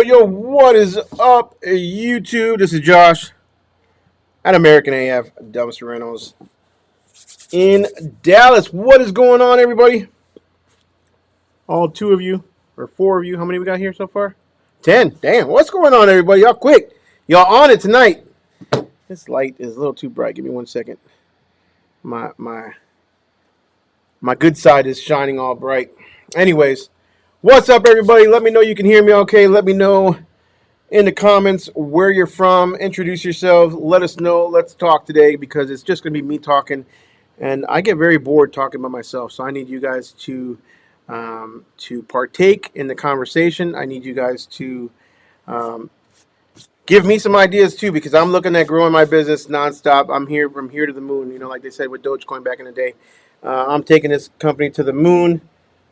Yo, what is up, YouTube? This is Josh at American AF Dumpster Rentals in Dallas. What is going on, everybody? All two of you, or four of you. How many we got here so far? 10. Damn, what's going on, everybody? Y'all quick. Y'all on it tonight. This light is a little too bright. Give me 1 second. My good side is shining all bright. Anyways, what's up, everybody? Let me know you can hear me okay. Let me know in the comments where you're from. Introduce yourselves. Let us know. Let's talk today because it's just going to be me talking. And I get very bored talking by myself. So I need you guys to partake in the conversation. I need you guys to give me some ideas too, because I'm looking at growing my business nonstop. I'm here from here to the moon. You know, like they said with Dogecoin back in the day. I'm taking this company to the moon.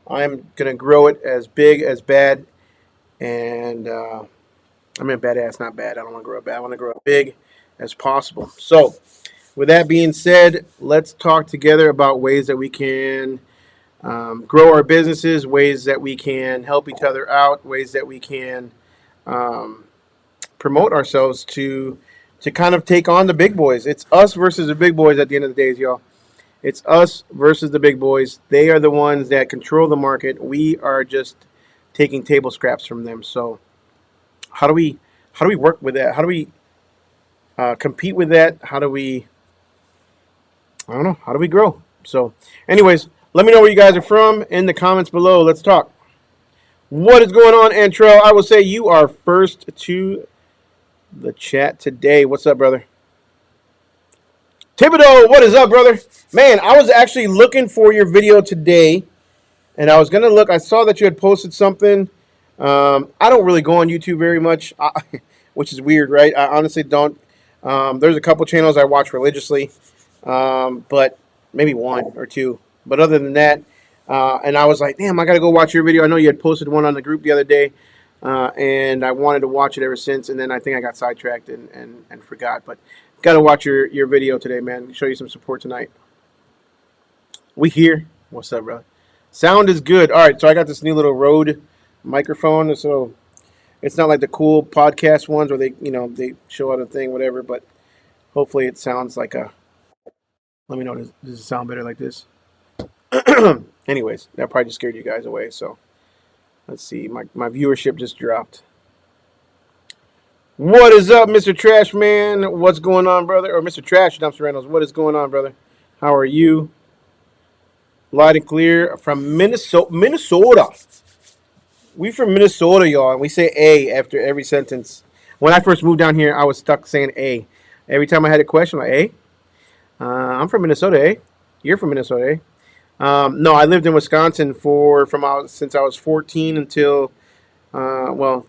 I'm going to grow it as big as bad. And I mean, badass, not bad. I don't want to grow up bad. I want to grow up big as possible. So, with that being said, let's talk together about ways that we can grow our businesses, ways that we can help each other out, ways that we can promote ourselves to kind of take on the big boys. It's us versus the big boys at the end of the day, y'all. It's us versus the big boys. They are the ones that control the market. We are just taking table scraps from them. So, how do we work with that? How do we compete with that? How do we, I don't know, how do we grow? So anyways, let me know where you guys are from in the comments below. Let's talk. What is going on, Antrell? I will say you are first to the chat today. What's up, brother? Thibodeau, what is up, brother? Man, I was actually looking for your video today, and I was going to look. I saw that you had posted something. I don't really go on YouTube very much, which is weird, right? I honestly don't. There's a couple channels I watch religiously, but maybe one or two. But other than that, and I was like, damn, I got to go watch your video. I know you had posted one on the group the other day, and I wanted to watch it ever since. And then I think I got sidetracked and forgot. But got to watch your video today, man. Show you some support tonight. We here. What's up, bro? Sound is good. All right, so I got this new little Rode microphone, so it's not like the cool podcast ones where they show out a thing, whatever, but hopefully it sounds like a, let me know, does it sound better like this? Anyways, that probably just scared you guys away, so let's see, my viewership just dropped. What is up, Mr. Trash Man? What's going on, brother? Or Mr. Trash Dumpster Rentals, what is going on, brother? How are you? Light and clear from Minnesota. We from Minnesota, y'all, and we say A after every sentence. When I first moved down here, I was stuck saying A. Every time I had a question, like, A? I'm from Minnesota, eh? You're from Minnesota, eh? No, I lived in Wisconsin since I was 14 until,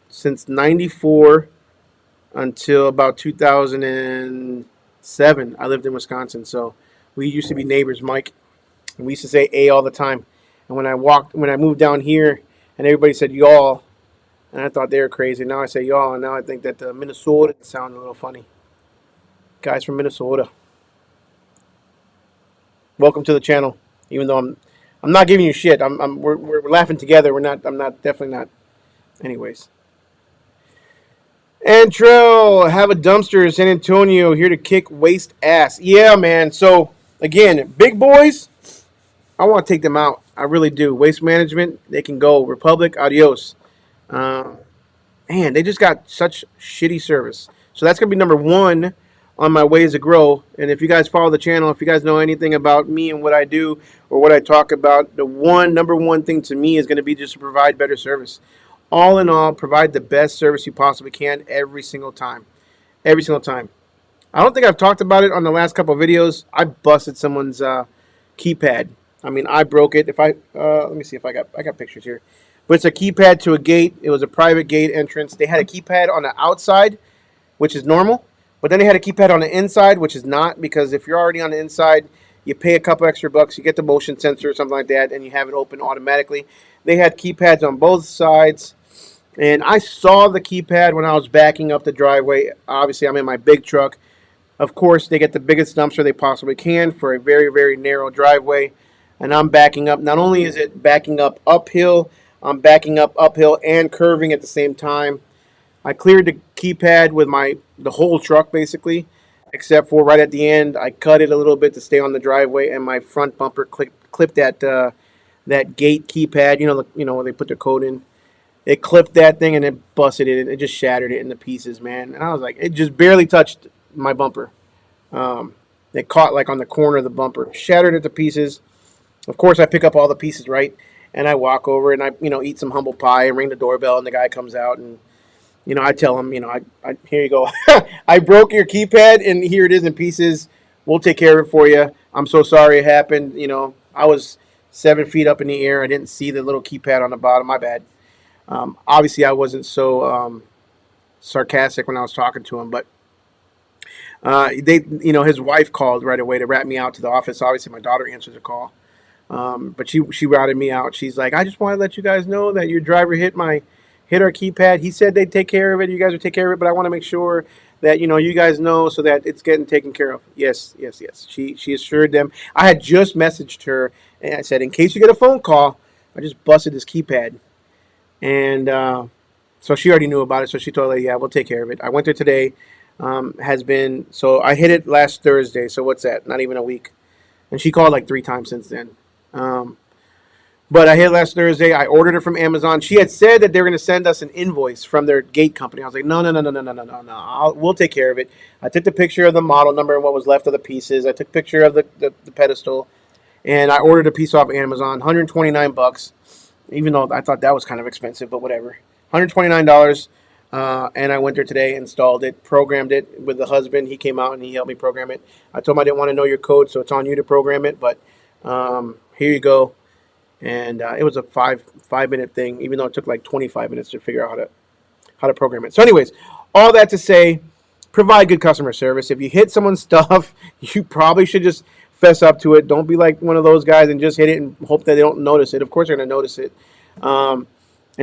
since 94 until about 2007. I lived in Wisconsin, so we used to be neighbors, Mike. And we used to say A all the time. And when I moved down here, and everybody said y'all, and I thought they were crazy. Now I say y'all, and now I think that the Minnesota sound a little funny. Guys from Minnesota, welcome to the channel. Even though I'm not giving you shit. We're laughing together. I'm definitely not. Anyways, Antrell, have a dumpster, San Antonio, here to kick waste ass. Yeah, man. So again, big boys, I want to take them out. I really do. Waste Management, they can go. Republic, adios. Man, they just got such shitty service. So that's going to be number one on my ways to grow. And if you guys follow the channel, if you guys know anything about me and what I do or what I talk about, the number one thing to me is going to be just to provide better service. All in all, provide the best service you possibly can every single time. Every single time. I don't think I've talked about it on the last couple of videos. I busted someone's keypad. I mean, I broke it. If I let me see if I got pictures here. But it's a keypad to a gate. It was a private gate entrance. They had a keypad on the outside, which is normal. But then they had a keypad on the inside, which is not, because if you're already on the inside, you pay a couple extra bucks, you get the motion sensor or something like that, and you have it open automatically. They had keypads on both sides, and I saw the keypad when I was backing up the driveway. Obviously, I'm in my big truck. Of course, they get the biggest dumpster they possibly can for a very, very narrow driveway, and I'm backing up. Not only is it backing up uphill, I'm backing up uphill and curving at the same time. I cleared the keypad with the whole truck basically, except for right at the end. I cut it a little bit to stay on the driveway, and my front bumper clipped that gate keypad. You know when they put the code in. It clipped that thing and it busted it. It just shattered it into pieces, man. And I was like, it just barely touched my bumper. It caught like on the corner of the bumper, shattered it to pieces. Of course, I pick up all the pieces, right, and I walk over and I eat some humble pie and ring the doorbell, and the guy comes out and. I tell him, I here you go. I broke your keypad, and here it is in pieces. We'll take care of it for you. I'm so sorry it happened. I was 7 feet up in the air. I didn't see the little keypad on the bottom. My bad. Obviously, I wasn't so sarcastic when I was talking to him, but his wife called right away to rat me out to the office. Obviously, my daughter answered the call, but she routed me out. She's like, I just want to let you guys know that your driver hit our keypad. He said they'd take care of it. You guys would take care of it, but I want to make sure that you guys know so that it's getting taken care of. Yes. She assured them. I had just messaged her and I said, in case you get a phone call, I just busted this keypad, and so she already knew about it. So she told her, yeah, we'll take care of it. I went there today. So I hit it last Thursday. So what's that? Not even a week. And she called like 3 times since then. But I hit it last Thursday. I ordered it from Amazon. She had said that they were going to send us an invoice from their gate company. I was like, no. We'll take care of it. I took the picture of the model number and what was left of the pieces. I took a picture of the pedestal, and I ordered a piece off Amazon, $129. Even though I thought that was kind of expensive, but whatever. $129. And I went there today, installed it, programmed it with the husband. He came out and he helped me program it. I told him I didn't want to know your code, so it's on you to program it. But here you go. And it was a 5-minute thing, even though it took like 25 minutes to figure out how to program it. So anyways, all that to say, provide good customer service. If you hit someone's stuff, you probably should just fess up to it. Don't be like one of those guys and just hit it and hope that they don't notice it. Of course they're going to notice it. And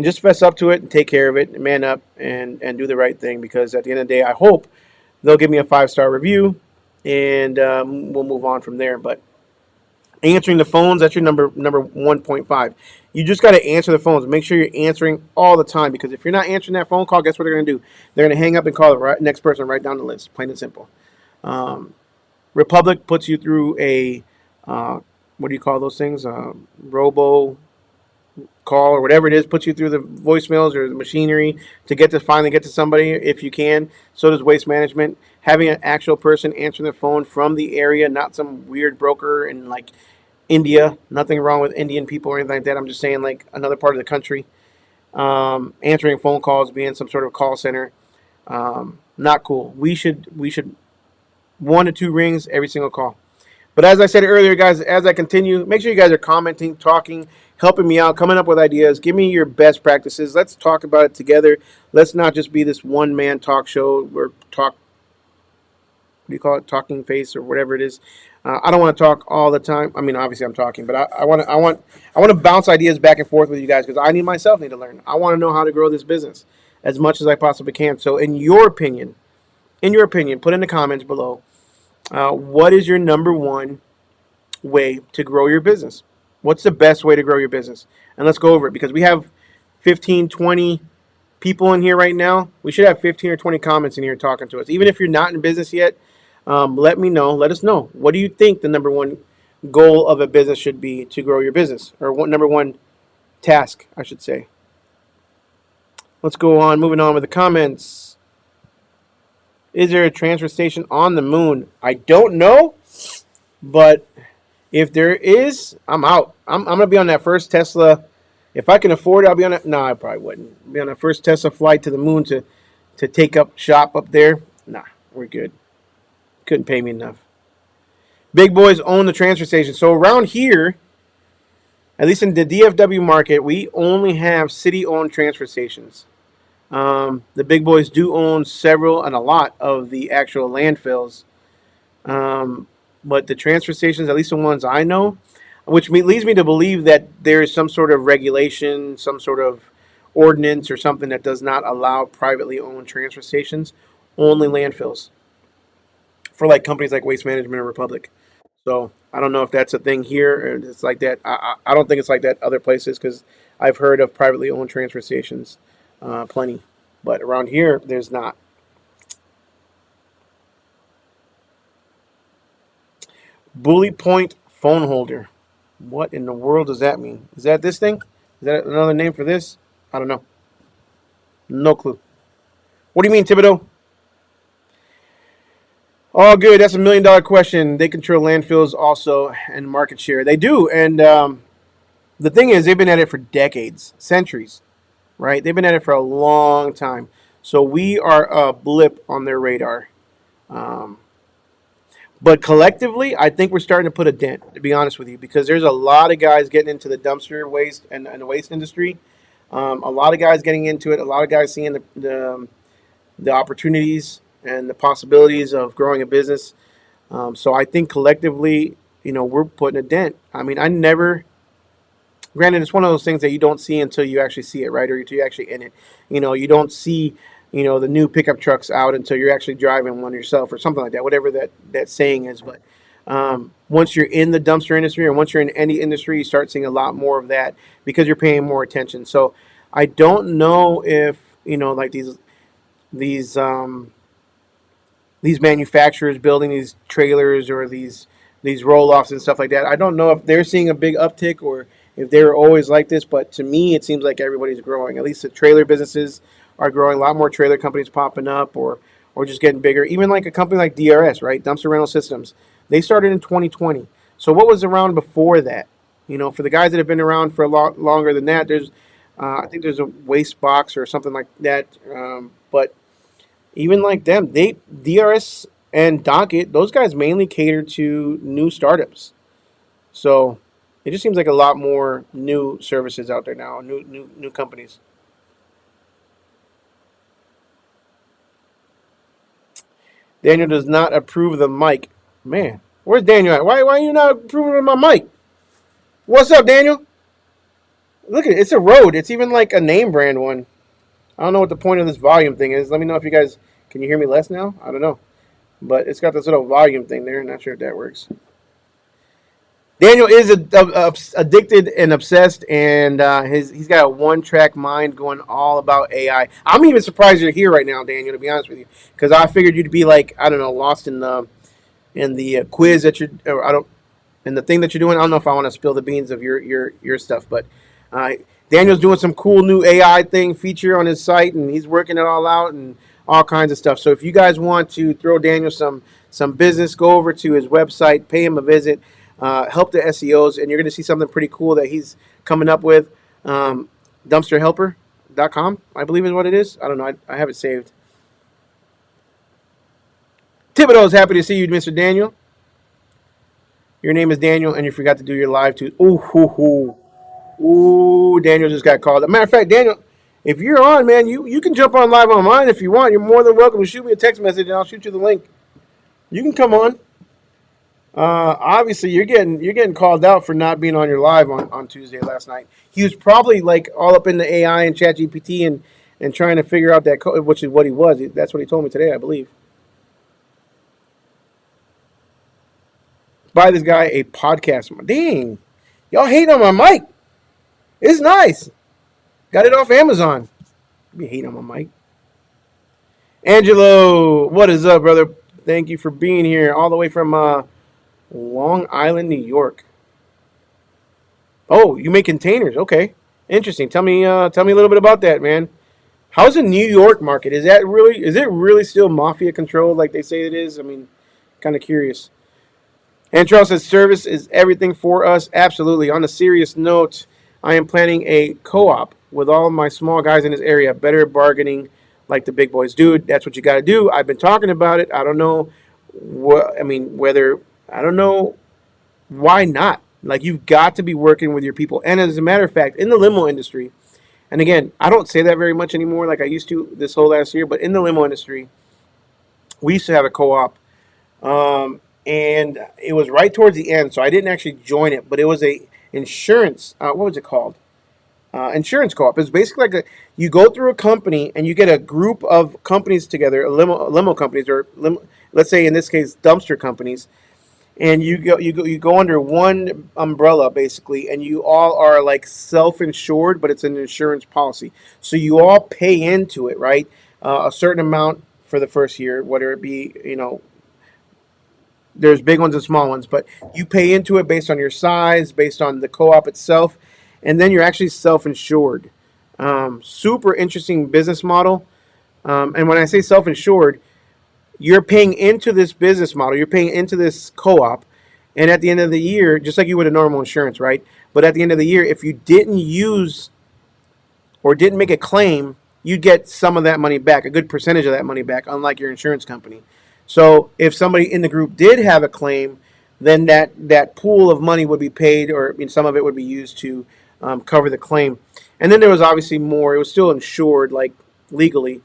just fess up to it and take care of it, and man up and do the right thing, because at the end of the day, I hope they'll give me a 5-star review, and we'll move on from there. But answering the phones, that's your number 1.5. You just got to answer the phones. Make sure you're answering all the time, because if you're not answering that phone call, guess what they're going to do? They're going to hang up and call the next person right down the list, plain and simple. Republic puts you through a, what do you call those things? Robo call or whatever it is, puts you through the voicemails or the machinery to finally get to somebody if you can. So does Waste Management. Having an actual person answering the phone from the area, not some weird broker in like India. Nothing wrong with Indian people or anything like that. I'm just saying like another part of the country. Answering phone calls, being some sort of call center. Not cool. We should 1 to 2 rings every single call. But as I said earlier, guys, as I continue, make sure you guys are commenting, talking, helping me out, coming up with ideas. Give me your best practices. Let's talk about it together. Let's not just be this one-man talk show or what do you call it, talking face or whatever it is. I don't want to talk all the time. I mean, obviously I'm talking, but I want to bounce ideas back and forth with you guys, because I myself need to learn. I want to know how to grow this business as much as I possibly can. So in your opinion, put in the comments below, what is your number one way to grow your business? What's the best way to grow your business? And let's go over it, because we have 15, 20 people in here right now. We should have 15 or 20 comments in here talking to us. Even if you're not in business yet, let us know. What do you think the number one goal of a business should be to grow your business? Or what number one task, I should say. Let's go on, moving on with the comments. Is there a transfer station on the moon? I don't know, but if there is, I'm out. I'm gonna be on that first Tesla. If I can afford it, I'll be on it. No, I probably wouldn't be on that first Tesla flight to the moon to take up shop up there. Nah, we're good. Couldn't pay me enough. Big boys own the transfer station. So around here, at least in the DFW market, we only have city-owned transfer stations. The big boys do own several and a lot of the actual landfills. Um, but the transfer stations, at least the ones I know, which leads me to believe that there is some sort of regulation, some sort of ordinance or something that does not allow privately owned transfer stations, only landfills for like companies like Waste Management or Republic. So I don't know if that's a thing here or it's like that. I don't think it's like that other places because I've heard of privately owned transfer stations, plenty, but around here there's not. Bully Point phone holder. What in the world does that mean? Is that this thing? Is that another name for this? I don't know. No clue. What do you mean, Thibodeau? Oh, good. That's $1 million question. They control landfills also and market share. They do, and the thing is, they've been at it for decades, centuries, right? They've been at it for a long time. So we are a blip on their radar. Um, but collectively, I think we're starting to put a dent, to be honest with you, because there's a lot of guys getting into the dumpster waste and the waste industry. A lot of guys getting into it. A lot of guys seeing the opportunities and the possibilities of growing a business. So I think collectively, we're putting a dent. I mean, I never. Granted, it's one of those things that you don't see until you actually see it, right? Or until you're actually in it. You don't see, the new pickup trucks out until you're actually driving one yourself or something like that, whatever that saying is. But once you're in the dumpster industry or once you're in any industry, you start seeing a lot more of that because you're paying more attention. So I don't know if, like these these manufacturers building these trailers or these roll-offs and stuff like that. I don't know if they're seeing a big uptick or if they're always like this, but to me it seems like everybody's growing. At least the trailer businesses are growing. A lot more trailer companies popping up or just getting bigger. Even like a company like DRS, right? Dumpster Rental Systems. They started in 2020. So what was around before that? For the guys that have been around for a lot longer than that, there's I think there's a waste box or something like that. But even like them, they DRS and Docket, those guys mainly cater to new startups. So it just seems like a lot more new services out there now, new companies. Daniel does not approve of the mic. Man, where's Daniel at? Why are you not approving of my mic? What's up, Daniel? Look at it. It's a Rode. It's even like a name brand one. I don't know what the point of this volume thing is. Let me know if you guys can you hear me less now? I don't know. But it's got this little volume thing there. Not sure if that works. Daniel is addicted and obsessed, and he's got a one-track mind going all about AI. I'm even surprised you're here right now, Daniel. To be honest with you, because I figured you'd be like I don't know, lost in the quiz that you're. Or I don't and the thing that you're doing. I don't know if I want to spill the beans of your stuff, but uh, Daniel's doing some cool new AI thing feature on his site, and he's working it all out and all kinds of stuff. So if you guys want to throw Daniel some business, go over to his website, pay him a visit, help the SEOs, and you're going to see something pretty cool that he's coming up with. Dumpsterhelper.com, I believe is what it is. I don't know. I have it saved. Thibodeau is happy to see you, Mr. Daniel. Your name is Daniel, and you forgot to do your live too. Ooh, hoo, hoo. Ooh, Daniel just got called. As a matter of fact, Daniel, if you're on, man, you can jump on live on mine if you want. You're more than welcome to shoot me a text message, and I'll shoot you the link. You can come on. Obviously, you're getting called out for not being on your live on Tuesday last night. He was probably like all up in the AI and Chat GPT and trying to figure out that code, which is what he was. That's what he told me today, I believe. Buy this guy a podcast. Dang, y'all hating on my mic. It's nice. Got it off Amazon. Be hating on my mic. Angelo, what is up, brother? Thank you for being here, all the way from Long Island, New York. Oh, you make containers? Okay, interesting. Tell me a little bit about that, man. How's the New York market? Is it really still mafia controlled like they say it is? I mean, kind of curious. And Charles says service is everything for us. Absolutely. On a serious note, I am planning a co-op with all of my small guys in this area. Better bargaining like the big boys. Dude, that's what you got to do. I've been talking about it. I don't know what I mean whether I don't know why not. Like you've got to be working with your people. And as a matter of fact, in the limo industry, and again, I don't say that very much anymore like I used to this whole last year, but in the limo industry, we used to have a co-op, and it was right towards the end, so I didn't actually join it, but it was a insurance. What was it called? Insurance co-op. It's basically like you go through a company and you get a group of companies together, limo companies, or let's say in this case dumpster companies, and you go under one umbrella basically, and you all are like self-insured, but it's an insurance policy, so you all pay into it, right? A certain amount for the first year, whether it be there's big ones and small ones, but you pay into it based on your size, based on the co-op itself, and then you're actually self-insured. Super interesting business model. And when I say self-insured, you're paying into this business model, you're paying into this co-op, and at the end of the year, just like you would a normal insurance, right? But at the end of the year, if you didn't use or didn't make a claim, you'd get some of that money back, a good percentage of that money back, unlike your insurance company. So if somebody in the group did have a claim, then that pool of money would be paid, or I mean, some of it would be used to cover the claim. And then there was obviously more. It was still insured, like legally.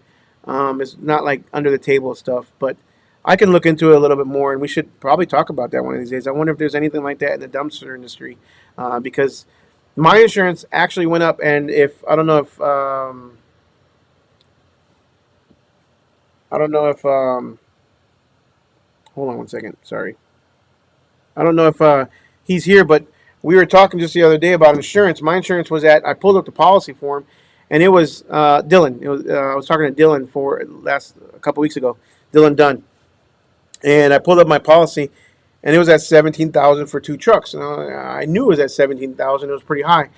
It's not like under the table stuff, but I can look into it a little bit more, and we should probably talk about that one of these days. I wonder if there's anything like that in the dumpster industry, because my insurance actually went up, and if I don't know if hold on one second, sorry, I don't know if he's here, but we were talking just the other day about insurance. My insurance was at I pulled up the policy form, and it was Dylan. It was I was talking to Dylan for last a couple weeks ago, Dylan Dunn, and I pulled up my policy, and it was at 17,000 for two trucks. And I knew it was at 17,000. It was pretty high,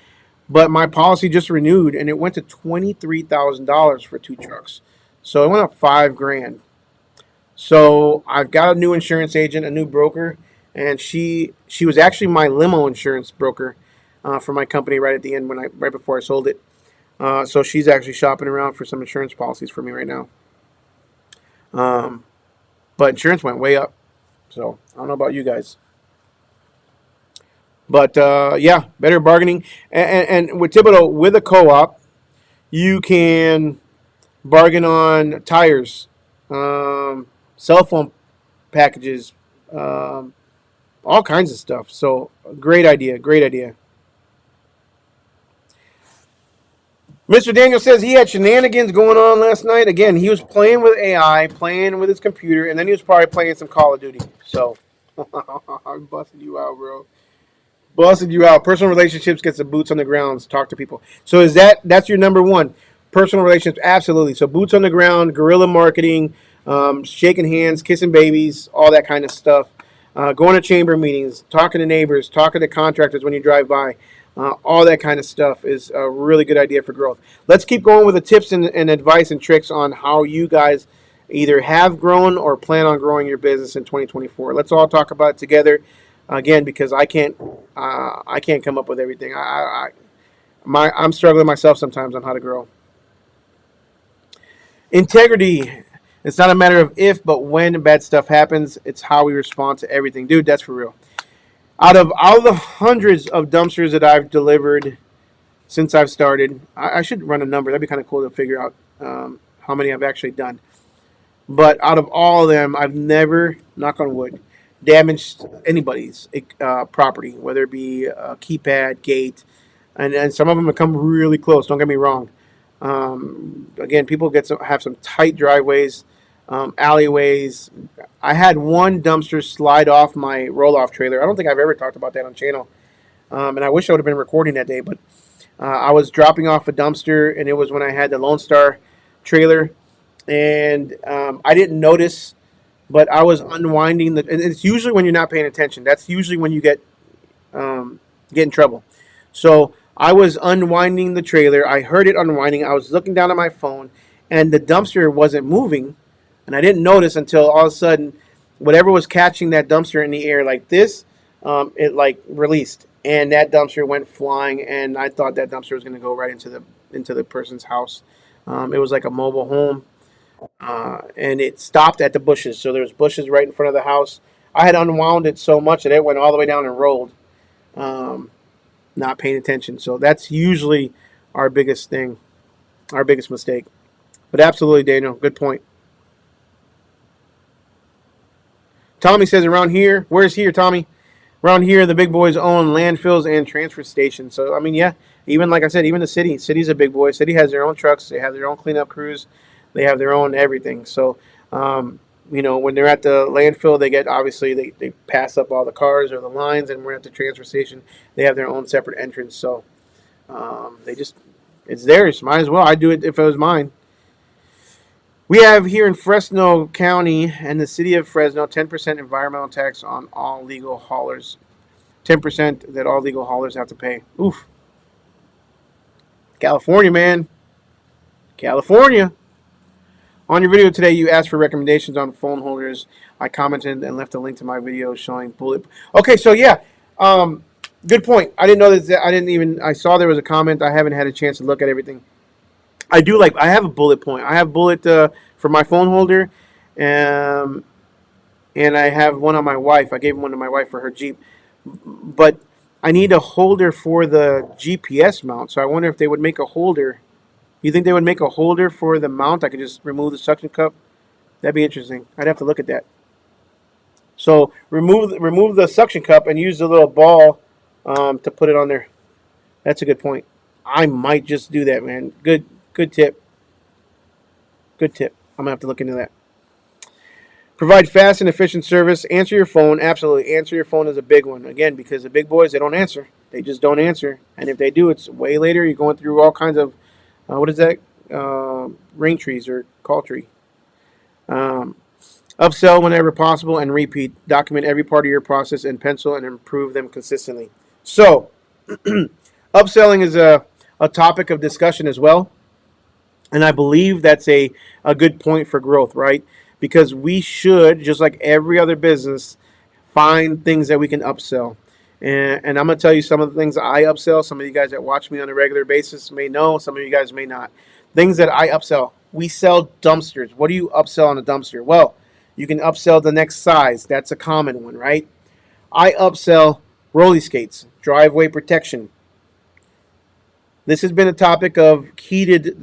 but my policy just renewed, and it went to $23,000 for two trucks. So it went up 5 grand. So I've got a new insurance agent, a new broker, and she was actually my limo insurance broker for my company right at the end right before I sold it. So she's actually shopping around for some insurance policies for me right now. Um, but insurance went way up. So I don't know about you guys, but yeah, better bargaining. And with Thibodeau, with a co-op, you can bargain on tires, cell phone packages, all kinds of stuff. So great idea, great idea. Mr. Daniel says he had shenanigans going on last night. Again, he was playing with AI, playing with his computer, and then he was probably playing some Call of Duty. So I'm busting you out, bro. Busted you out. Personal relationships gets the boots on the ground. Talk to people. So that's your number one? Personal relationships, absolutely. So boots on the ground, guerrilla marketing, shaking hands, kissing babies, all that kind of stuff. Going to chamber meetings, talking to neighbors, talking to contractors when you drive by. All that kind of stuff is a really good idea for growth. Let's keep going with the tips and advice and tricks on how you guys either have grown or plan on growing your business in 2024. Let's all talk about it together. Again, because I can't come up with everything. I'm struggling myself sometimes on how to grow. Integrity. It's not a matter of if, but when bad stuff happens. It's how we respond to everything, dude. That's for real. Out of all the hundreds of dumpsters that I've delivered since I've started, I should run a number. That'd be kind of cool to figure out how many I've actually done. But out of all of them, I've never, knock on wood, damaged anybody's property, whether it be a keypad, gate, and some of them have come really close. Don't get me wrong. Again, people have some tight driveways, alleyways. I had one dumpster slide off my roll-off trailer. I don't think I've ever talked about that on channel, and I wish I would have been recording that day. But I was dropping off a dumpster, and it was when I had the Lone Star trailer, and I didn't notice, but I was unwinding and it's usually when you're not paying attention. That's usually when you get in trouble. So I was unwinding the trailer. I heard it unwinding. I was looking down at my phone, and the dumpster wasn't moving, and I didn't notice until all of a sudden, whatever was catching that dumpster in the air like this, it like released, and that dumpster went flying, and I thought that dumpster was going to go right into the person's house. It was like a mobile home, and it stopped at the bushes. So there was bushes right in front of the house. I had unwound it so much that it went all the way down and rolled, um, not paying attention. So that's usually our biggest thing, our biggest mistake. But absolutely, Daniel, good point. Tommy says around here, where's here, Tommy? Around here, the big boys own landfills and transfer stations. So, I mean, yeah, even like I said, even the city. City's a big boy. City has their own trucks. They have their own cleanup crews. They have their own everything. So, when they're at the landfill, they get obviously they pass up all the cars or the lines, and we're at the transfer station. They have their own separate entrance. So, they just it's theirs. Might as well. I'd do it if it was mine. We have here in Fresno County and the city of Fresno 10% environmental tax on all legal haulers. 10% that all legal haulers have to pay. Oof. California, man. California. On your video today, you asked for recommendations on phone holders. I commented and left a link to my video showing bullet. Okay, so yeah, good point. I didn't know that. I saw there was a comment. I haven't had a chance to look at everything. I have a bullet point. I have bullet for my phone holder, and I have one on my wife. I gave one to my wife for her Jeep, but I need a holder for the GPS mount. So I wonder if they would make a holder. You think they would make a holder for the mount? I could just remove the suction cup. That'd be interesting. I'd have to look at that. So remove the suction cup and use the little ball to put it on there. That's a good point. I might just do that, man. Good tip. Good tip. I'm gonna have to look into that. Provide fast and efficient service. Answer your phone. Absolutely. Answer your phone is a big one. Again, because the big boys, they don't answer. They just don't answer. And if they do, it's way later. You're going through all kinds of, what is that? Ring trees or call tree. Upsell whenever possible and repeat. Document every part of your process in pencil and improve them consistently. So, upselling is a topic of discussion as well. And I believe that's a good point for growth, right? Because we should, just like every other business, find things that we can upsell. And I'm going to tell you some of the things I upsell. Some of you guys that watch me on a regular basis may know. Some of you guys may not. Things that I upsell. We sell dumpsters. What do you upsell on a dumpster? Well, you can upsell the next size. That's a common one, right? I upsell rolly skates, driveway protection. This has been a topic of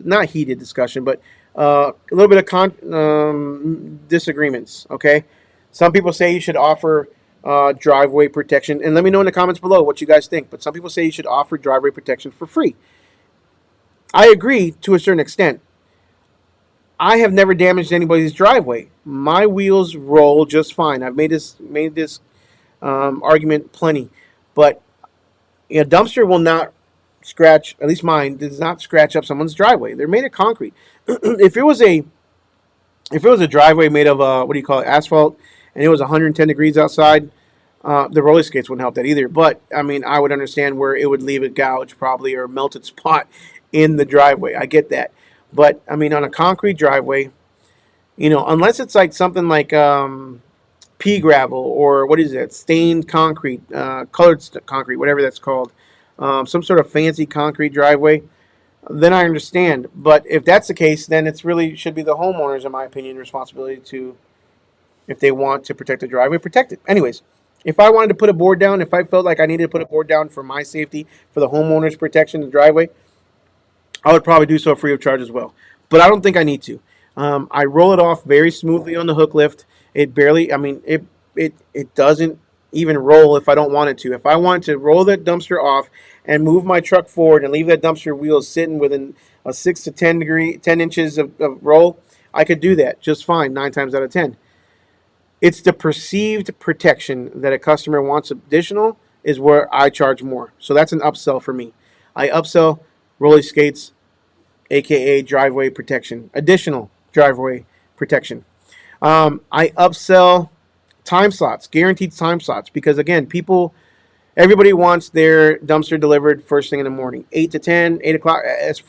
not heated discussion, but a little bit of disagreements, okay? Some people say you should offer driveway protection, and let me know in the comments below what you guys think, but some people say you should offer driveway protection for free. I agree to a certain extent. I have never damaged anybody's driveway. My wheels roll just fine. I've made this argument plenty, but a dumpster will not scratch. At least mine does not scratch up someone's driveway. They're made of concrete. if it was a driveway made of what do you call it, asphalt, and it was 110 degrees outside, the roller skates wouldn't help that either. But I mean, I would understand where it would leave a gouge probably or a melted spot in the driveway. I get that. But I mean, on a concrete driveway, unless it's like something like pea gravel or what is it, stained concrete, colored concrete, whatever that's called, some sort of fancy concrete driveway, then I understand. But if that's the case, then it's really should be the homeowners, in my opinion, responsibility to, if they want to protect the driveway, protect it. Anyways, if I wanted to put a board down, if I felt like I needed to put a board down for my safety, for the homeowner's protection of the driveway, I would probably do so free of charge as well. But I don't think I need to. I roll it off very smoothly on the hook lift. It barely, I mean, it doesn't even roll if I don't want it to. If I want to roll that dumpster off and move my truck forward and leave that dumpster wheel sitting within a 6 to 10 inches of roll, I could do that just fine 9 times out of 10. It's the perceived protection that a customer wants additional is where I charge more. So that's an upsell for me. I upsell roller skates, aka driveway protection, additional driveway protection. I upsell time slots, guaranteed time slots, because again, everybody wants their dumpster delivered first thing in the morning, 8 to 10, 8 o'clock, as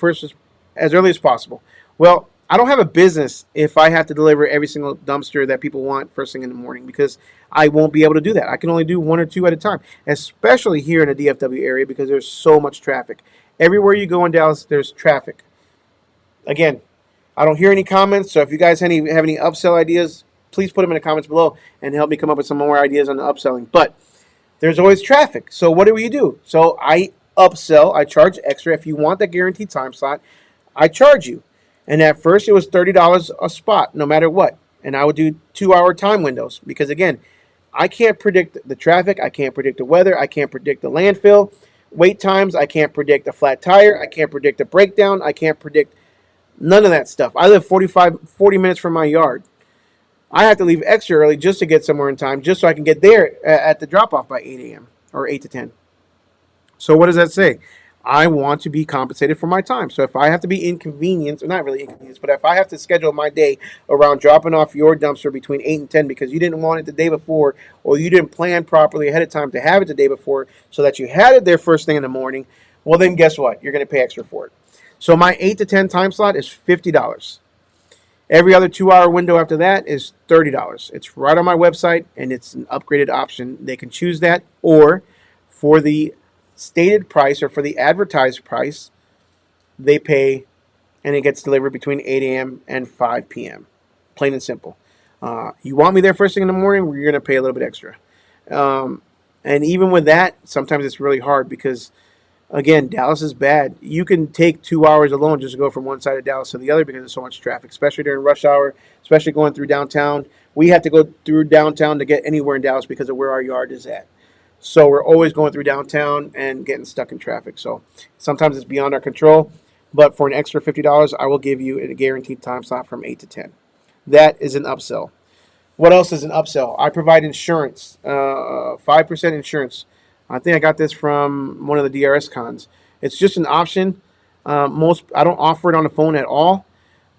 early as possible. Well, I don't have a business if I have to deliver every single dumpster that people want first thing in the morning, because I won't be able to do that. I can only do one or two at a time, especially here in the DFW area because there's so much traffic. Everywhere you go in Dallas, there's traffic. Again, I don't hear any comments, so if you guys have any upsell ideas, please put them in the comments below and help me come up with some more ideas on the upselling. But there's always traffic. So what do we do? So I upsell, I charge extra. If you want that guaranteed time slot, I charge you. And at first it was $30 a spot, no matter what. And I would do 2 hour time windows because, again, I can't predict the traffic. I can't predict the weather. I can't predict the landfill wait times. I can't predict a flat tire. I can't predict a breakdown. I can't predict none of that stuff. I live 40 minutes from my yard. I have to leave extra early just to get somewhere in time, just so I can get there at the drop off by 8 a.m. or 8 to 10. So what does that say? I want to be compensated for my time. So if I have to be inconvenienced, or not really inconvenienced, but if I have to schedule my day around dropping off your dumpster between 8 and 10 because you didn't want it the day before, or you didn't plan properly ahead of time to have it the day before so that you had it there first thing in the morning, well, then guess what? You're going to pay extra for it. So my 8 to 10 time slot is $50. Every other 2 hour window after that is $30. It's right on my website, and it's an upgraded option. They can choose that, or for the stated price or for the advertised price, they pay, and it gets delivered between 8 a.m. and 5 p.m. Plain and simple. You want me there first thing in the morning, you're going to pay a little bit extra. And even with that, sometimes it's really hard because, again, Dallas is bad. You can take 2 hours alone just to go from one side of Dallas to the other because there's so much traffic, especially during rush hour, especially going through downtown. We have to go through downtown to get anywhere in Dallas because of where our yard is at. So we're always going through downtown and getting stuck in traffic. So sometimes it's beyond our control. But for an extra $50, I will give you a guaranteed time slot from 8 to 10. That is an upsell. What else is an upsell? I provide insurance, 5% insurance. I think I got this from one of the DRS cons. It's just an option. I don't offer it on the phone at all,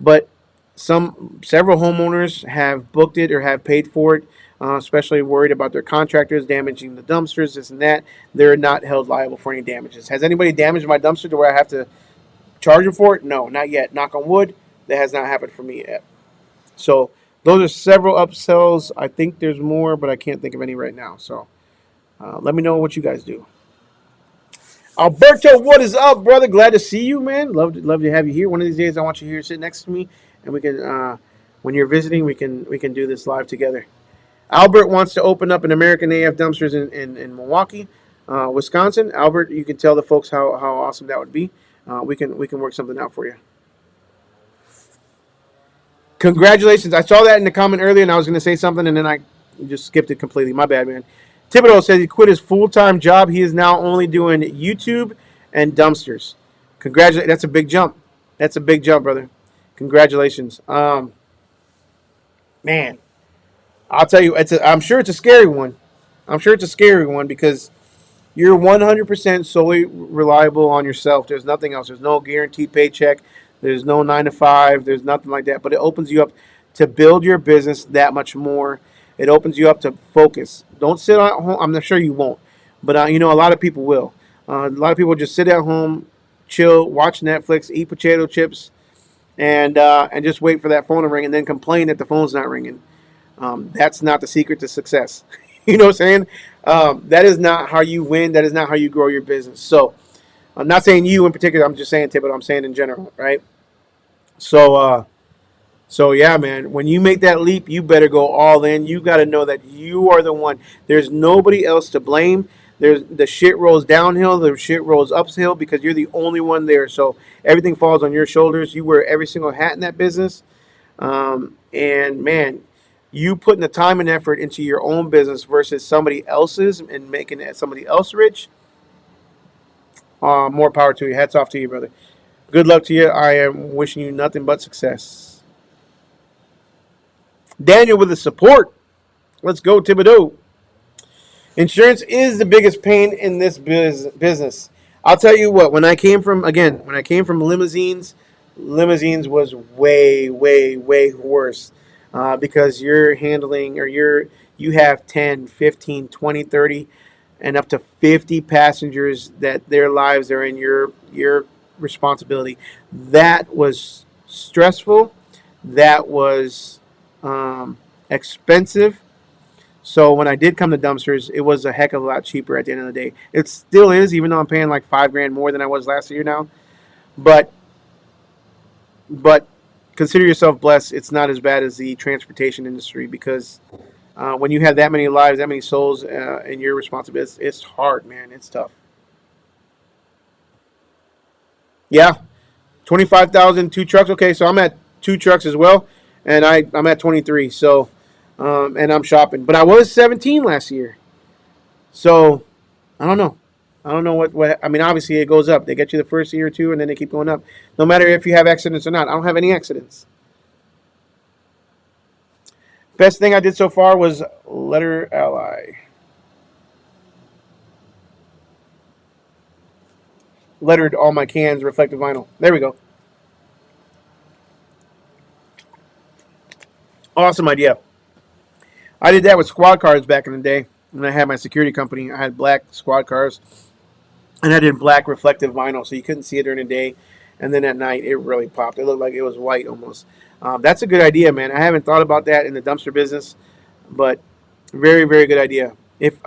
but several homeowners have booked it or have paid for it, especially worried about their contractors damaging the dumpsters, this and that. They're not held liable for any damages. Has anybody damaged my dumpster to where I have to charge them for it? No, not yet. Knock on wood, that has not happened for me yet. So those are several upsells. I think there's more, but I can't think of any right now. So let me know what you guys do. Alberto, what is up, brother? Glad to see you, man. Love to have you here. One of these days, I want you here, sit next to me, and we can, when you're visiting, we can do this live together. Albert wants to open up an American AF dumpsters in Milwaukee, Wisconsin. Albert, you can tell the folks how awesome that would be. We can work something out for you. Congratulations. I saw that in the comment earlier, and I was going to say something, and then I just skipped it completely. My bad, man. Thibodeau says he quit his full-time job. He is now only doing YouTube and dumpsters. Congratulations. That's a big jump. That's a big jump, brother. Congratulations. Man, I'll tell you, I'm sure it's a scary one. I'm sure it's a scary one because you're 100% solely reliable on yourself. There's nothing else. There's no guaranteed paycheck. There's no 9 to 5. There's nothing like that. But it opens you up to build your business that much more. It opens you up to focus. Don't sit at home. I'm not sure you won't, but a lot of people will. A lot of people just sit at home, chill, watch Netflix, eat potato chips, and just wait for that phone to ring, and then complain that the phone's not ringing. That's not the secret to success. You know what I'm saying? That is not how you win. That is not how you grow your business. So I'm not saying you in particular. I'm just saying Thibodeau. I'm saying in general, right? So yeah, man, when you make that leap, you better go all in. You got to know that you are the one. There's nobody else to blame. The shit rolls downhill, the shit rolls uphill because you're the only one there. So everything falls on your shoulders. You wear every single hat in that business. And man, you putting the time and effort into your own business versus somebody else's and making somebody else rich. More power to you. Hats off to you, brother. Good luck to you. I am wishing you nothing but success. Daniel with the support. Let's go, Thibodeau. Insurance is the biggest pain in this business. I'll tell you what, when I came from limousines was way, way, way worse because you're handling or you have 10, 15, 20, 30, and up to 50 passengers that their lives are in your responsibility. That was stressful, that was expensive. So when I did come to dumpsters, it was a heck of a lot cheaper at the end of the day. It still is, even though I'm paying like $5 grand more than I was last year now. But but consider yourself blessed. It's not as bad as the transportation industry because when you have that many lives, that many souls in your responsibility, it's hard, man. It's tough. Yeah, 25,000, two trucks. Okay, so I'm at two trucks as well, and I'm at 23. So, and I'm shopping, but I was 17 last year. So I don't know. I don't know what I mean. Obviously, it goes up. They get you the first year or two, and then they keep going up. No matter if you have accidents or not. I don't have any accidents. Best thing I did so far was letter ally. Lettered all my cans reflective vinyl. There we go. Awesome idea. I did that with squad cars back in the day when I had my security company. I had black squad cars, and I did black reflective vinyl, so you couldn't see it during the day, and then at night it really popped. It looked like it was white almost. That's a good idea, man. I haven't thought about that in the dumpster business, but very, very good idea. If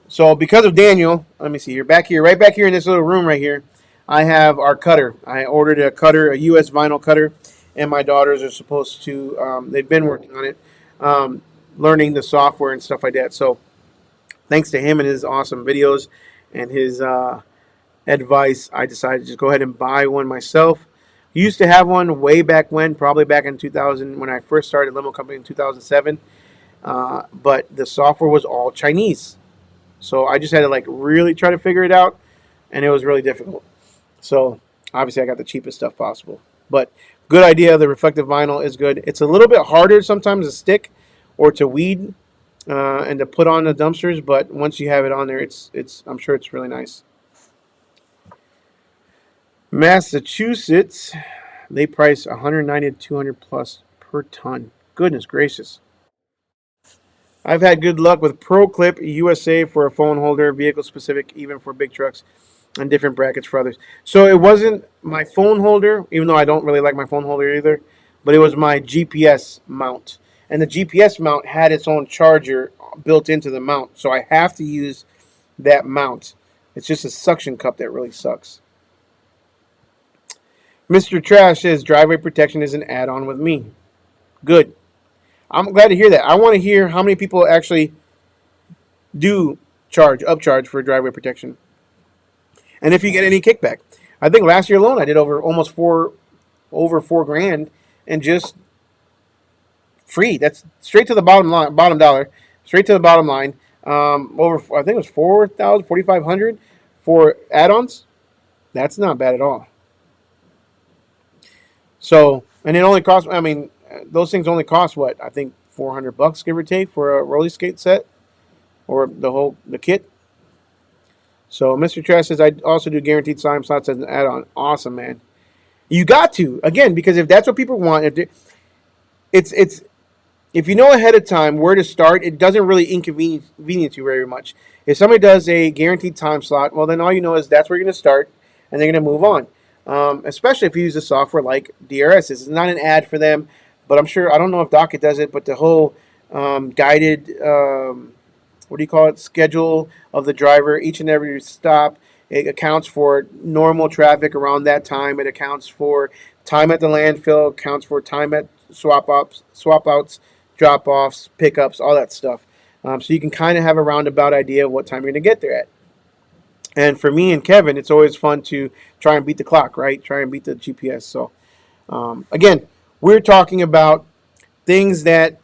So because of Daniel, let me see here, back here, right back here in this little room right here, I have our cutter. I ordered a cutter, a U.S. vinyl cutter, and my daughters are supposed to. They've been working on it, learning the software and stuff like that. So thanks to him and his awesome videos and his advice, I decided to just go ahead and buy one myself. Used to have one way back when, probably back in 2000 when I first started Limo Company in 2007. But the software was all Chinese. So I just had to like really try to figure it out, and it was really difficult. So obviously I got the cheapest stuff possible. But good idea. The reflective vinyl is good. It's a little bit harder sometimes to stick or to weed and to put on the dumpsters, but once you have it on there, it's I'm sure it's really nice. Massachusetts, they price 190 to 200 plus per ton. Goodness gracious. I've had good luck with ProClip USA for a phone holder, vehicle specific, even for big trucks, and different brackets for others. So it wasn't my phone holder, even though I don't really like my phone holder either, but it was my GPS mount. And the GPS mount had its own charger built into the mount. So I have to use that mount. It's just a suction cup that really sucks. Mr. Trash says driveway protection is an add on with me. Good. I'm glad to hear that. I want to hear how many people actually do upcharge for driveway protection, and if you get any kickback. I think last year alone I did over 4 grand, and just free. That's straight to the bottom line, bottom dollar, straight to the bottom line. Over I think it was 4,000, 4,500 for add-ons. That's not bad at all. So, and it only costs. I mean, those things only cost what I think $400 give or take for a roller skate set or the kit. So Mr. Trash says I also do guaranteed time slots as an add-on. Awesome, man. You got to again because if that's what people want, it's if you know ahead of time where to start, it doesn't really inconvenience you very much. If somebody does a guaranteed time slot, well, then all you know is that's where you're going to start, and they're going to move on. Especially if you use a software like DRS. This is not an ad for them, but I'm sure, I don't know if Docket does it, but the whole guided, what do you call it, schedule of the driver, each and every stop, it accounts for normal traffic around that time. It accounts for time at the landfill, accounts for time at swap outs, drop offs, pickups, all that stuff. So you can kind of have a roundabout idea of what time you're going to get there at. And for me and Kevin, it's always fun to try and beat the clock, right? Try and beat the GPS. So, again, we're talking about things that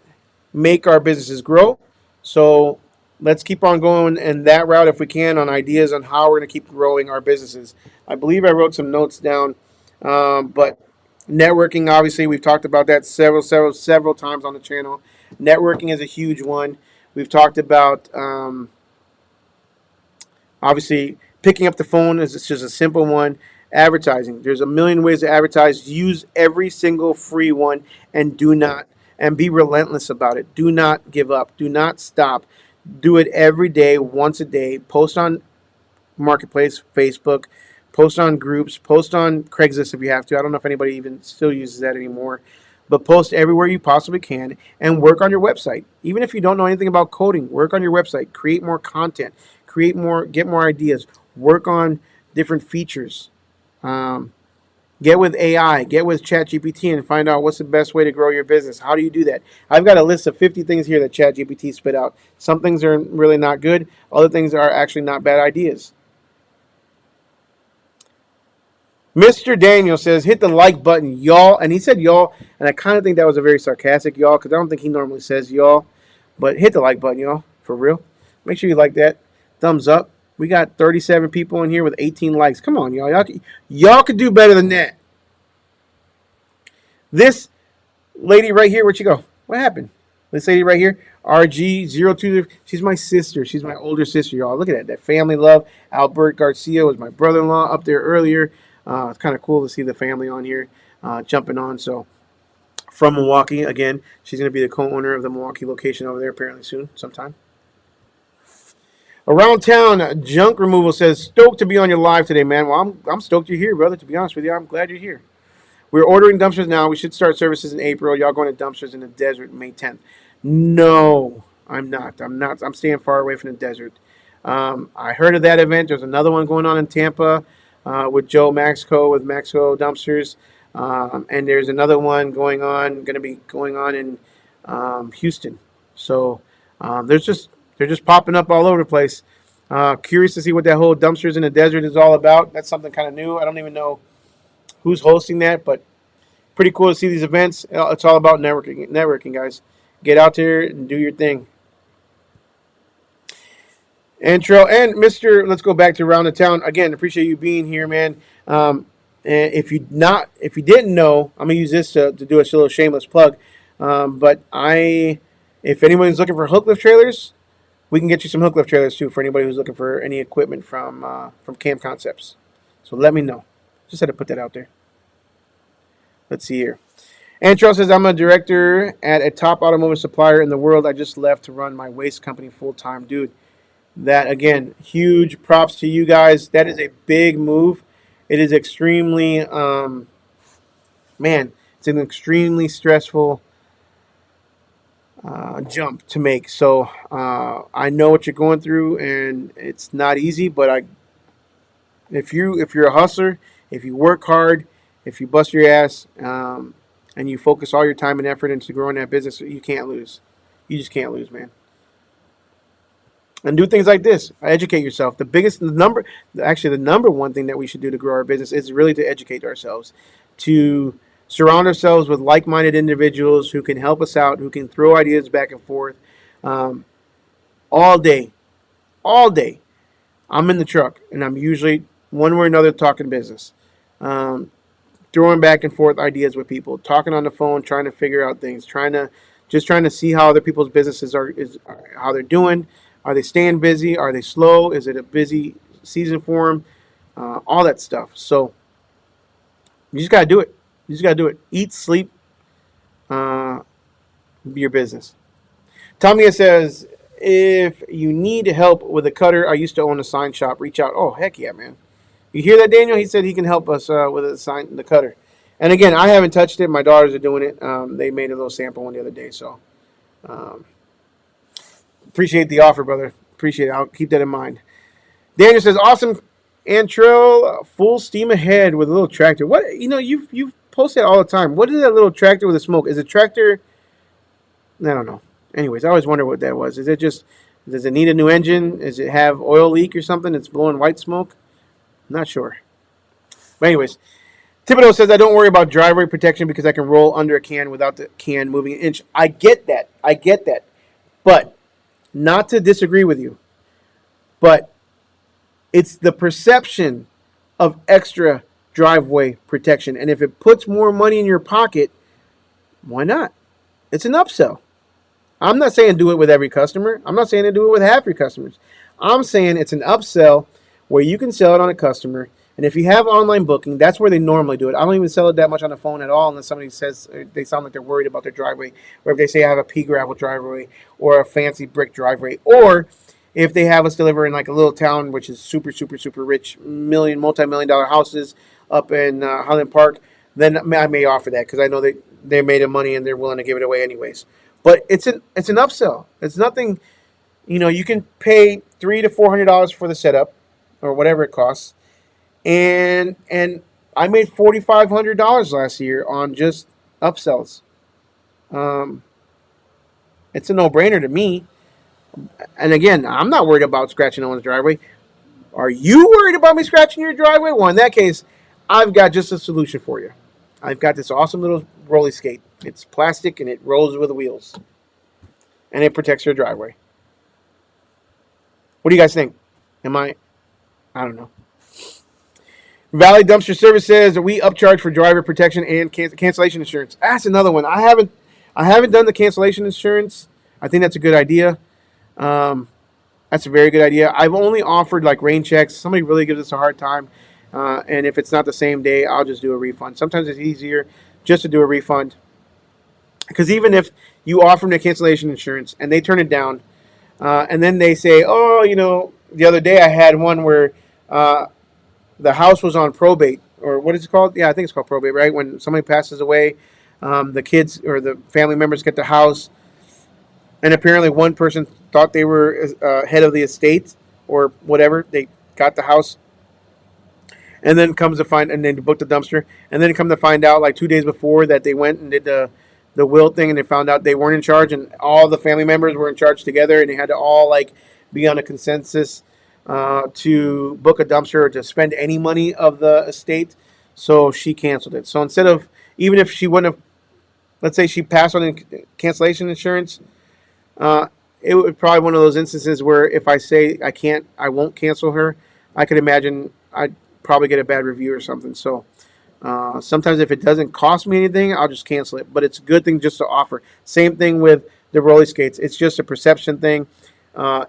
make our businesses grow. So, let's keep on going in that route if we can on ideas on how we're going to keep growing our businesses. I believe I wrote some notes down, but networking, obviously, we've talked about that several times on the channel. Networking is a huge one. We've talked about. Obviously, picking up the phone is just a simple one. Advertising. There's a million ways to advertise. Use every single free one and be relentless about it. Do not give up. Do not stop. Do it every day, once a day. Post on Marketplace, Facebook, Post on groups. Post on Craigslist if you have to. I don't know if anybody even still uses that anymore. But post everywhere you possibly can and work on your website. Even if you don't know anything about coding, work on your website. Create more content. Get more ideas. Work on different features. Um, Get with AI, get with ChatGPT, and find out what's the best way to grow your business. How do you do that? I've got a list of 50 things here that ChatGPT spit out. Some things are really not good. Other things are actually not bad ideas. Mr. Daniel says, hit the like button, y'all. And he said y'all, and I kind of think that was a very sarcastic y'all because I don't think he normally says y'all. But hit the like button, y'all, for real. Make sure you like that. Thumbs up. We got 37 people in here with 18 likes. Come on, y'all. Y'all could do better than that. This lady right here, where'd she go? What happened? This lady right here, RG02, she's my sister. She's my older sister, y'all. Look at that. That family love. Albert Garcia was my brother-in-law up there earlier. It's kind of cool to see the family on here jumping on. So from Milwaukee, again, she's going to be the co-owner of the Milwaukee location over there apparently soon, sometime. Around town, junk removal says, stoked to be on your live today, man. Well, I'm stoked you're here, brother. To be honest with you, I'm glad you're here. We're ordering dumpsters now. We should start services in April. Y'all going to dumpsters in the desert May 10th. No, I'm not. I'm staying far away from the desert. I heard of that event. There's another one going on in Tampa with Joe Maxco with Maxco Dumpsters. And there's another one going to be going on in Houston. So they're just popping up all over the place. Curious to see what that whole dumpsters in the desert is all about. That's something kind of new. I don't even know who's hosting that, but pretty cool to see these events. It's all about networking, guys. Get out there and do your thing. Intro and Mr. Let's go back to Around the Town again. Appreciate you being here, man. And if you didn't know, I'm gonna use this to do a little shameless plug. But if anyone's looking for hook lift trailers, we can get you some hook lift trailers too for anybody who's looking for any equipment from Camp Concepts. So let me know. Just had to put that out there. Let's see here. Antro says, I'm a director at a top automotive supplier in the world. I just left to run my waste company full time. Dude, that again, huge props to you guys. That is a big move. It is extremely, it's an extremely stressful jump to make. So I know what you're going through, and it's not easy. But if you're a hustler, if you work hard, if you bust your ass, and you focus all your time and effort into growing that business, you can't lose. You just can't lose, man. And do things like this. Educate yourself. The number one thing that we should do to grow our business is really to educate ourselves, to surround ourselves with like-minded individuals who can help us out, who can throw ideas back and forth. All day, I'm in the truck, and I'm usually one way or another talking business, throwing back and forth ideas with people, talking on the phone, trying to figure out things, trying to see how other people's businesses are how they're doing. Are they staying busy? Are they slow? Is it a busy season for them? All that stuff. So you just gotta do it. You just gotta do it. Eat, sleep, your business. Tommy says, if you need help with a cutter, I used to own a sign shop. Reach out. Oh, heck yeah, man. You hear that, Daniel? He said he can help us with the cutter. And again, I haven't touched it. My daughters are doing it. They made a little sample one the other day. So appreciate the offer, brother. Appreciate it. I'll keep that in mind. Daniel says, awesome intro, full steam ahead with a little tractor. What, you've posted all the time. What is that little tractor with the smoke? Is it tractor? I don't know. Anyways, I always wonder what that was. Does it need a new engine? Does it have oil leak or something? It's blowing white smoke? I'm not sure. But anyways, Thibodeau says, I don't worry about driveway protection because I can roll under a can without the can moving an inch. I get that. But not to disagree with you, but it's the perception of extra driveway protection. And if it puts more money in your pocket, why not? It's an upsell. I'm not saying do it with every customer. I'm not saying to do it with half your customers. I'm saying it's an upsell where you can sell it on a customer. And if you have online booking, that's where they normally do it. I don't even sell it that much on the phone at all unless somebody says they sound like they're worried about their driveway. Or if they say I have a pea gravel driveway or a fancy brick driveway. Or if they have us deliver in like a little town which is super super super rich, multi-million dollar houses up in Highland Park, then I may offer that because I know they made of money and they're willing to give it away anyways. But it's an upsell. It's nothing. You can pay $300 to $400 for the setup, or whatever it costs, and I made $4,500 last year on just upsells. Um, it's a no brainer to me. And again, I'm not worried about scratching no one's driveway. Are you worried about me scratching your driveway? Well, in that case, I've got just a solution for you. I've got this awesome little rolly skate. It's plastic and it rolls with the wheels, and it protects your driveway. What do you guys think? Am I don't know. Valley Dumpster Service says that we upcharge for driver protection and cancellation insurance. That's another one. I haven't done the cancellation insurance. I think that's a good idea. Um, that's a very good idea. I've only offered like rain checks. Somebody really gives us a hard time, and if it's not the same day, I'll just do a refund. Sometimes it's easier just to do a refund because even if you offer them the cancellation insurance and they turn it down, and then they say, "Oh, the other day I had one where the house was on probate, or what is it called? Yeah, I think it's called probate, right? When somebody passes away, the kids or the family members get the house, and apparently one person thought they were head of the estate or whatever. They got the house, and then comes to find, and then booked the dumpster, and then come to find out like 2 days before that they went and did the will thing, and they found out they weren't in charge, and all the family members were in charge together, and they had to all like be on a consensus to book a dumpster or to spend any money of the estate. So she canceled it. So instead of, even if she wouldn't have, let's say she passed on cancellation insurance, uh, it would probably one of those instances where if I say I won't cancel her, I could imagine I'd probably get a bad review or something. So sometimes if it doesn't cost me anything, I'll just cancel it. But it's a good thing just to offer. Same thing with the roller skates. It's just a perception thing.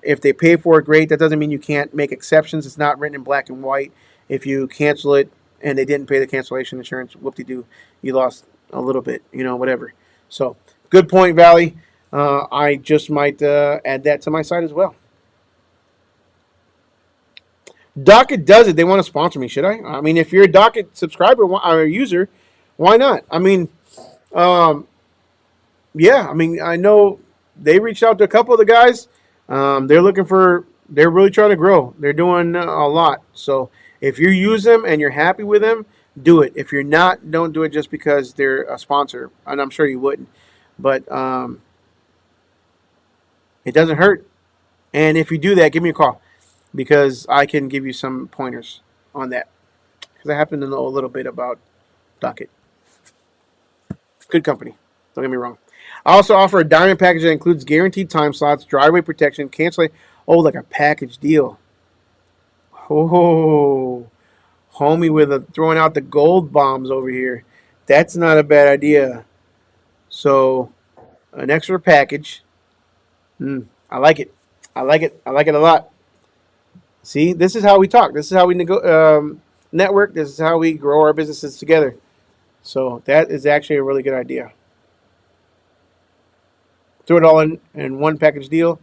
If they pay for it, great. That doesn't mean you can't make exceptions. It's not written in black and white. If you cancel it and they didn't pay the cancellation insurance, whoop-de-doo, you lost a little bit, whatever. So, good point, Valley. I just might add that to my site as well. Docket does it. They want to sponsor me. Should I? I mean, if you're a Docket subscriber or user, why not? I mean, um, yeah. I mean, I know they reached out to a couple of the guys. They're really trying to grow. They're doing a lot. So if you use them and you're happy with them, do it. If you're not, don't do it just because they're a sponsor. And I'm sure you wouldn't. But it doesn't hurt. And if you do that, give me a call because I can give you some pointers on that. Because I happen to know a little bit about Docket. Good company. Don't get me wrong. I also offer a diamond package that includes guaranteed time slots, driveway protection, cancellation. Oh, like a package deal. Oh, homie with throwing out the gold bombs over here. That's not a bad idea. So, an extra package. I like it. I like it. I like it a lot. See, this is how we talk. This is how we network. This is how we grow our businesses together. So, that is actually a really good idea. Throw it all in one package deal,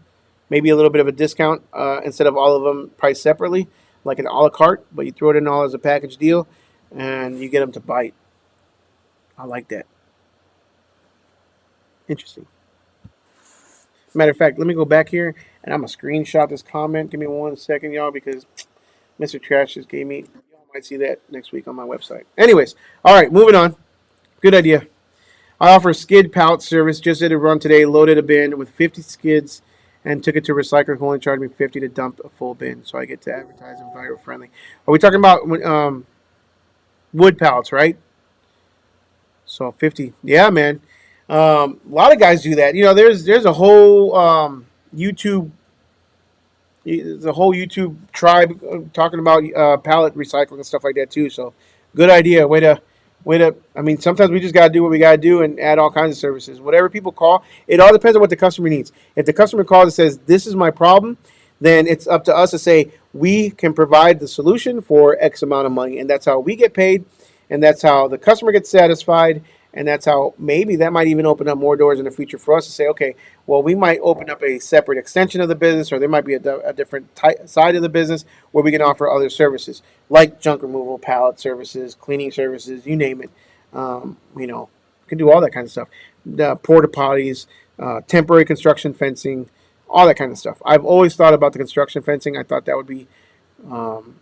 maybe a little bit of a discount instead of all of them priced separately, like an a la carte, but you throw it in all as a package deal and you get them to bite. I like that. Interesting. Matter of fact, let me go back here and I'm going to screenshot this comment. Give me 1 second, y'all, because Mr. Trash just gave me, y'all might see that next week on my website. Anyways, all right, moving on. Good idea. I offer a skid pallet service. Just did a run today. Loaded a bin with 50 skids and took it to recycler. Who only charged me 50 to dump a full bin, so I get to advertise and viral friendly. Are we talking about wood pallets, right? So 50. Yeah, man. A lot of guys do that. There's a whole YouTube. There's a whole YouTube tribe talking about pallet recycling and stuff like that too. So good idea. Way to. I mean, sometimes we just gotta do what we gotta do and add all kinds of services. Whatever people call, it all depends on what the customer needs. If the customer calls and says this is my problem, then it's up to us to say we can provide the solution for X amount of money, and that's how we get paid, and that's how the customer gets satisfied, And that's how maybe that might even open up more doors in the future for us to say, okay, well, we might open up a separate extension of the business, or there might be a different side of the business where we can offer other services like junk removal, pallet services, cleaning services, you name it. We can do all that kind of stuff. The porta potties, temporary construction fencing, all that kind of stuff. I've always thought about the construction fencing. I thought that would be um,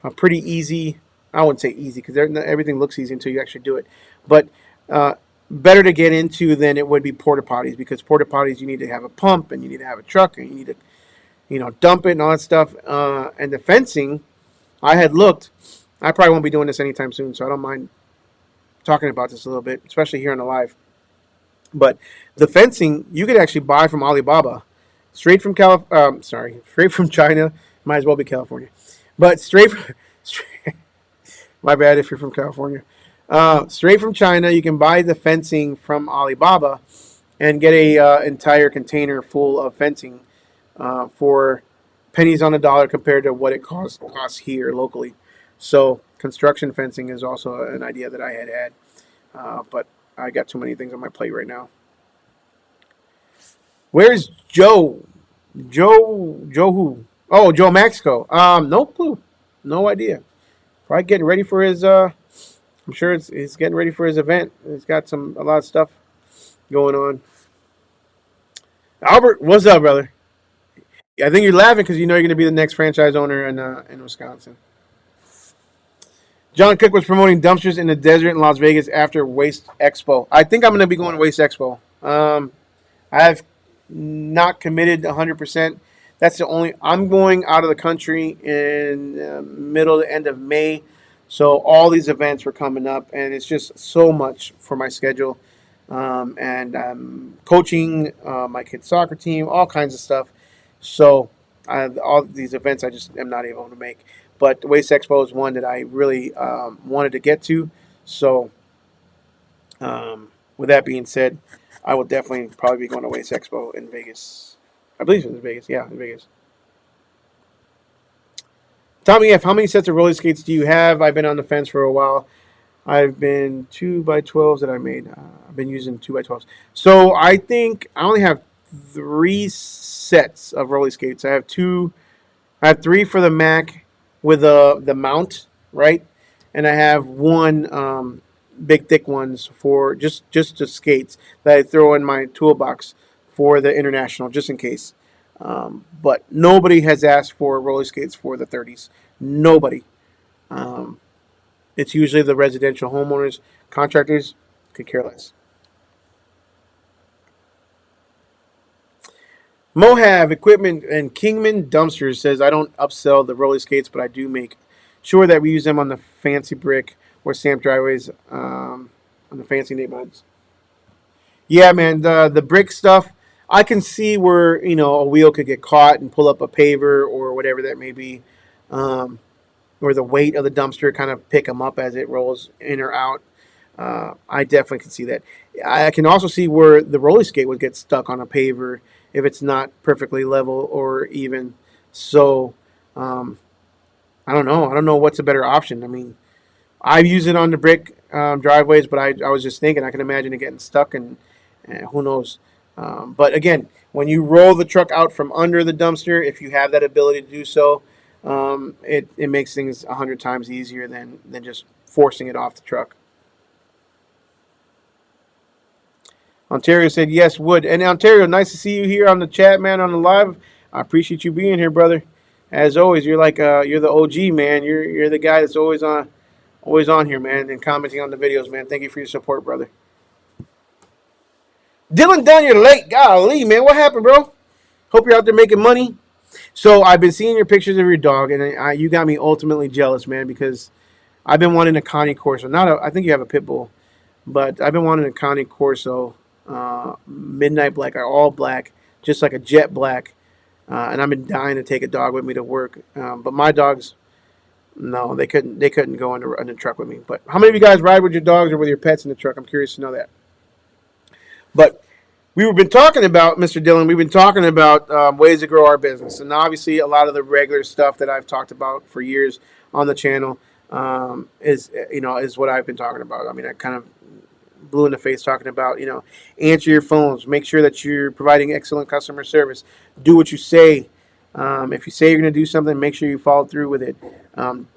a pretty easy. I wouldn't say easy because everything looks easy until you actually do it, but uh, better to get into than it would be porta potties, because porta potties you need to have a pump and you need to have a truck and you need to dump it and all that stuff. And the fencing, I had looked. I probably won't be doing this anytime soon, so I don't mind talking about this a little bit, especially here on the live. But the fencing you could actually buy from Alibaba, straight from straight from China. Might as well be California, but straight from, my bad if you're from California. Straight from China, you can buy the fencing from Alibaba and get a entire container full of fencing for pennies on the dollar compared to what it costs here locally. So construction fencing is also an idea that I had, but I got too many things on my plate right now. Where's Joe? Joe who? Oh, Joe Mexico. No clue, no idea. Probably getting ready for his. I'm sure he's getting ready for his event. He's got a lot of stuff going on. Albert, what's up, brother? I think you're laughing because you know you're going to be the next franchise owner in Wisconsin. John Cook was promoting dumpsters in the desert in Las Vegas after Waste Expo. I think I'm going to be going to Waste Expo. I've not committed 100%. That's the only. I'm going out of the country in middle to end of May, so all these events were coming up, and it's just so much for my schedule. And coaching my kids' soccer team, all kinds of stuff. So all these events I just am not able to make. But the Waste Expo is one that I really wanted to get to. So with that being said, I will definitely probably be going to Waste Expo in Vegas. I believe it's in Vegas. Yeah, in Vegas. Tommy F, how many sets of roller skates do you have? I've been on the fence for a while. I've been 2x12s that I made. I've been using 2x12s. So I think I only have 3 sets of roller skates. I have two. I have three for the Mac with the mount, right? And I have one big thick ones for just the skates that I throw in my toolbox for the international, just in case. But nobody has asked for roller skates for the 30s. Nobody. Um, it's usually the residential homeowners, contractors could care less. Mohave Equipment and Kingman Dumpsters says I don't upsell the roller skates, but I do make sure that we use them on the fancy brick or stamp driveways on the fancy neighborhoods. Yeah, man, the brick stuff. I can see where a wheel could get caught and pull up a paver or whatever that may be, um, or the weight of the dumpster kind of pick them up as it rolls in or out. I definitely can see that. I can also see where the roller skate would get stuck on a paver if it's not perfectly level or even. So um, I don't know. I don't know what's a better option. I mean, I use it on the brick driveways, but I was just thinking I can imagine it getting stuck and who knows. But again, when you roll the truck out from under the dumpster, if you have that ability to do so, it makes things 100 times easier than just forcing it off the truck. Ontario said yes, would. And Ontario, nice to see you here on the chat, man, on the live. I appreciate you being here, brother. As always, you're the OG, man. You're the guy that's always on here, man, and commenting on the videos, man. Thank you for your support, brother. Dylan Dunn, you're late. Golly, man, what happened, bro? Hope you're out there making money. So I've been seeing your pictures of your dog, and you got me ultimately jealous, man, because I've been wanting a Connie Corso. I think you have a pit bull, but I've been wanting a Connie Corso, midnight black, or all black, just like a jet black. And I've been dying to take a dog with me to work. But my dogs, no, they couldn't go in the truck with me. But how many of you guys ride with your dogs or with your pets in the truck? I'm curious to know that. But we've been talking about, Mr. Dillon, we've been talking about ways to grow our business. And obviously, a lot of the regular stuff that I've talked about for years on the channel is what I've been talking about. I mean, I kind of blue in the face talking about, answer your phones, make sure that you're providing excellent customer service, do what you say. If you say you're going to do something, make sure you follow through with it.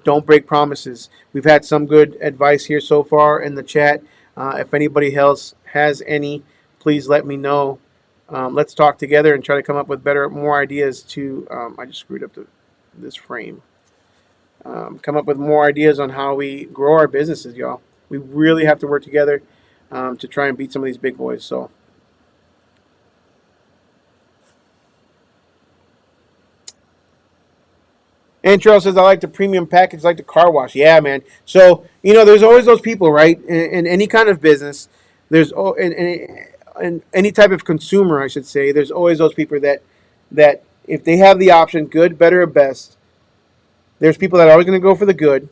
Don't break promises. We've had some good advice here so far in the chat. If anybody else has any, please let me know. Let's talk together and try to come up with more ideas to. I just screwed up this frame. Come up with more ideas on how we grow our businesses, y'all. We really have to work together to try and beat some of these big boys. So. And Trail says, I like the premium package, like the car wash. Yeah, man. So, there's always those people, right? In any kind of business, there's in any type of consumer, I should say, there's always those people that if they have the option, good, better, or best, there's people that are always going to go for the good,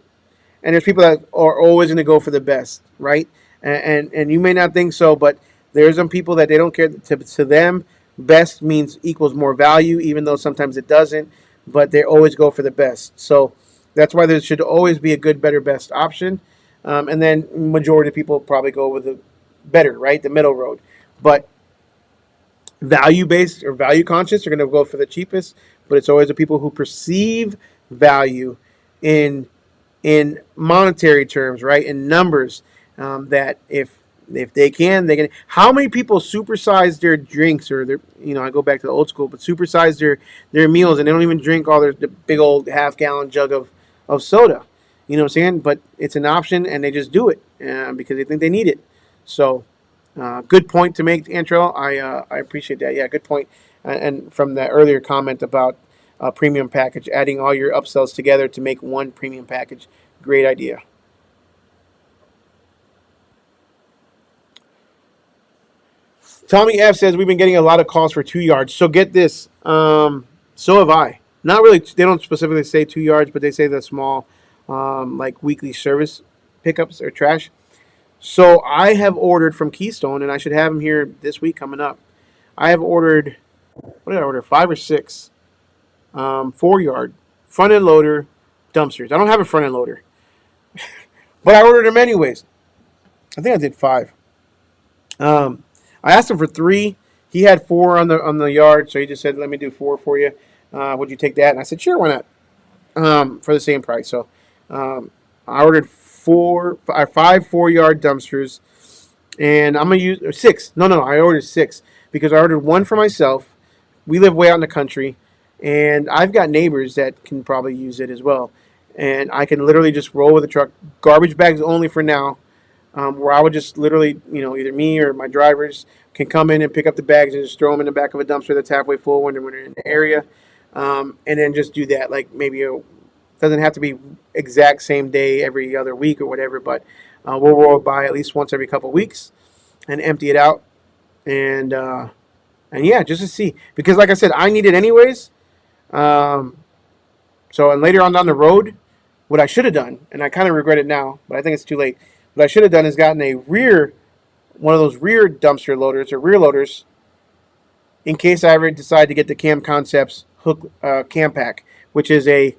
and there's people that are always going to go for the best, right? And you may not think so, but there's some people that they don't care. To them, best means equals more value, even though sometimes it doesn't. But they always go for the best. So that's why there should always be a good, better, best option. And then majority of people probably go with the better, right? The middle road. But value-based or value-conscious are going to go for the cheapest. But it's always the people who perceive value in monetary terms, right? In numbers, that if they can, they can. How many people supersize their drinks or their, I go back to the old school, but supersize their meals and they don't even drink all the big old half-gallon jug of soda. You know what I'm saying? But it's an option and they just do it because they think they need it. So, good point to make, Antro. I appreciate that. Yeah, good point. And from that earlier comment about premium package, adding all your upsells together to make one premium package. Great idea. Tommy F says we've been getting a lot of calls for 2 yards. So get this. So have I. Not really. They don't specifically say 2 yards, but they say the small, like weekly service pickups or trash. So I have ordered from Keystone, and I should have them here this week coming up. I have ordered. What did I order? 5 or 6. 4-yard front end loader dumpsters. I don't have a front end loader, but I ordered them anyways. I think I did 5. I asked him for 3. He had 4 on the yard, so he just said, "Let me do 4 for you. Would you take that?" And I said, "Sure, why not?" For the same price. So I ordered 5 4-yard dumpsters, and I'm gonna use 6. No. I ordered 6 because I ordered 1 for myself. We live way out in the country, and I've got neighbors that can probably use it as well. And I can literally just roll with the truck. Garbage bags only for now. Where I would just literally, either me or my drivers can come in and pick up the bags and just throw them in the back of a dumpster that's halfway full when they're in the area, and then just do that. Like maybe it doesn't have to be exact same day every other week or whatever, but we'll roll it by at least once every couple of weeks and empty it out, and yeah, just to see, because like I said, I need it anyways. So and later on down the road, what I should have done, and I kind of regret it now, but I think it's too late. What I should have done is gotten one of those rear dumpster loaders or rear loaders in case I ever decide to get the Cam Concepts hook cam pack, which is a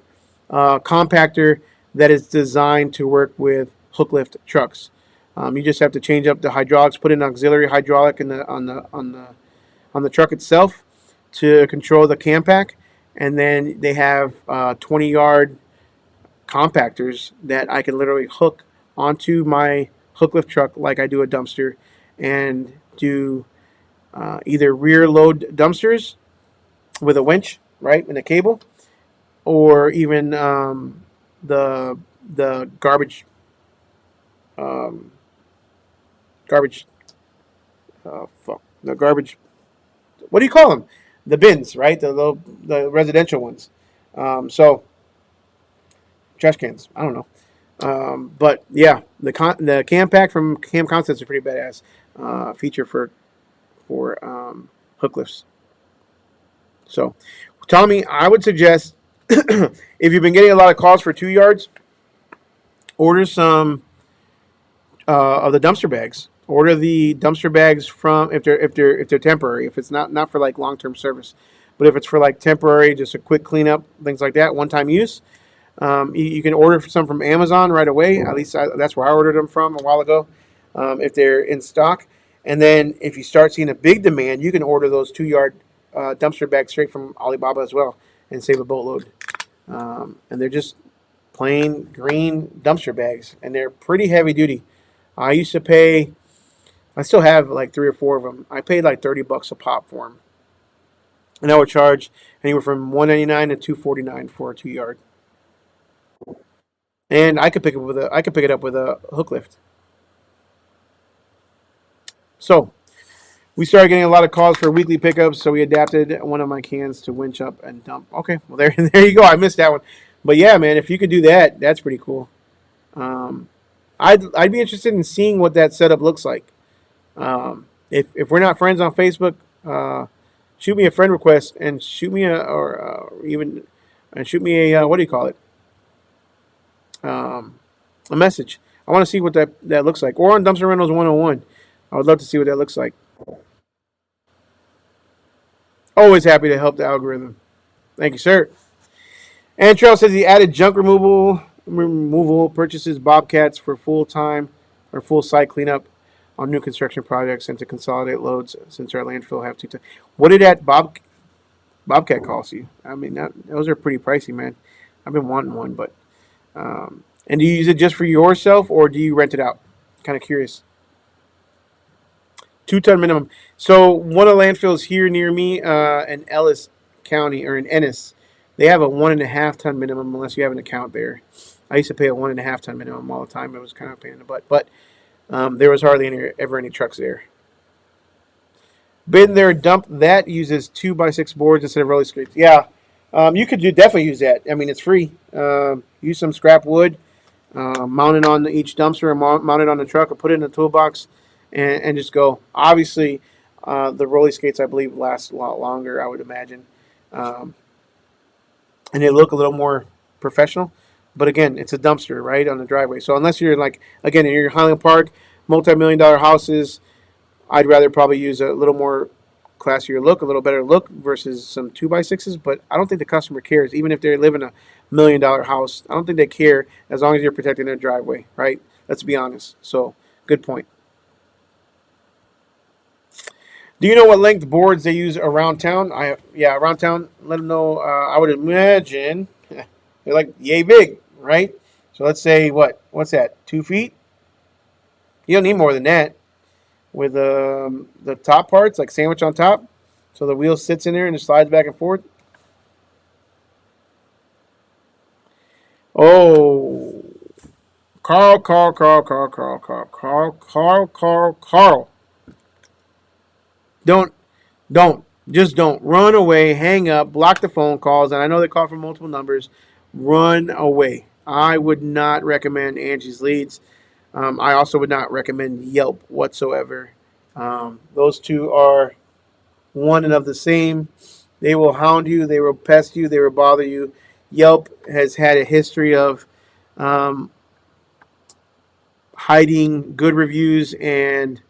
compactor that is designed to work with hook lift trucks. You just have to change up the hydraulics, put in an auxiliary hydraulic on the truck itself to control the cam pack, and then they have 20-yard compactors that I can literally hook onto my hook lift truck like I do a dumpster, and do either rear load dumpsters with a winch, right, and a cable, or even the garbage the garbage, what do you call them? The bins, right? The residential ones. So trash cans. I don't know. But yeah, the cam pack from Cam Concepts is a pretty badass feature for hook lifts. So, Tommy, I would suggest if you've been getting a lot of calls for 2 yards, order some of the dumpster bags. Order the dumpster bags from if they're temporary. If it's not for like long-term service, but if it's for like temporary, just a quick cleanup, things like that, one-time use. You can order some from Amazon right away. At least that's where I ordered them from a while ago. if they're in stock. And then if you start seeing a big demand, you can order those 2 yard dumpster bags straight from Alibaba as well and save a boatload. And they're just plain green dumpster bags, and they're pretty heavy duty. I used to pay. I still have like 3 or 4 of them. I paid like $30 a pop for them, and I would charge anywhere from $1.99 to $2.49 for a 2 yard. And I could pick it up with a hook lift. So we started getting a lot of calls for weekly pickups, so we adapted one of my cans to winch up and dump. Okay, well there you go. I missed that one, but yeah, man, if you could do that, that's pretty cool. Um, I'd be interested in seeing what that setup looks like. If we're not friends on Facebook, shoot me a friend request and shoot me even and shoot me a what do you call it? Um, a message. I want to see what that looks like. Or on Dumpster Rentals 101. I would love to see what that looks like. Always happy to help the algorithm. Thank you, sir. And Trail says he added junk removal purchases Bobcats for full time or full site cleanup on new construction projects and to consolidate loads since our landfill have 2 times. What did that Bobcat cost you? I mean, those are pretty pricey, man. I've been wanting one, but and do you use it just for yourself or do you rent it out? Kind of curious. 2 ton minimum. So one of the landfills here near me, in Ellis County or in Ennis, they have a 1.5 ton minimum unless you have an account there. I used to pay a 1.5 ton minimum all the time. It was kind of a pain in the butt, but there was hardly ever any trucks there. Been there, dump that uses 2x6 boards instead of roller skates. Yeah, you could definitely use that. I mean, it's free. Use some scrap wood, mount it on each dumpster, or mount it on the truck, or put it in a toolbox, and just go. Obviously, the roller skates I believe last a lot longer. I would imagine, um, and they look a little more professional. But again, it's a dumpster right on the driveway. So unless you're like again in your Highland Park, multi-million-dollar houses, I'd rather probably use a little more classier look, a little better look versus some 2x6s. But I don't think the customer cares, even if they live in a $1 million house. I don't think they care as long as you're protecting their driveway, right? Let's be honest. So, good point. Do you know what length boards they use around town? Around town. Let them know. I would imagine they're like yay big, right? So let's say what's that? 2 feet? You don't need more than that. With the top parts, like sandwich on top. So the wheel sits in there and it slides back and forth. Oh, Carl. Don't, just don't run away, hang up, block the phone calls. And I know they call from multiple numbers. Run away. I would not recommend Angie's Leads. I also would not recommend Yelp whatsoever. Those two are one and of the same. They will hound you, they will pest you, they will bother you. Yelp has had a history of um, hiding good reviews and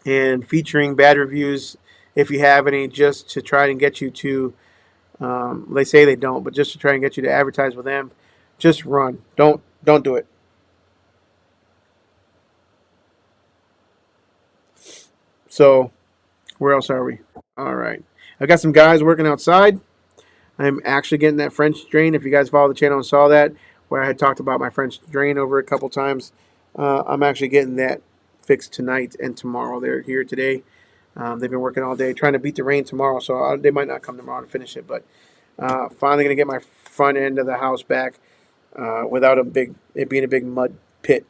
featuring bad reviews if you have any, just to try and get you to. They say they don't, but just to try and get you to advertise with them. Just run. Don't do it. So where else are we? All right. I got some guys working outside. I'm actually getting that French drain. If you guys follow the channel and saw that, where I had talked about my French drain over a couple times, I'm actually getting that fixed tonight and tomorrow. They're here today. They've been working all day trying to beat the rain tomorrow, so they might not come tomorrow to finish it. But finally going to get my front end of the house back without it being a big mud pit.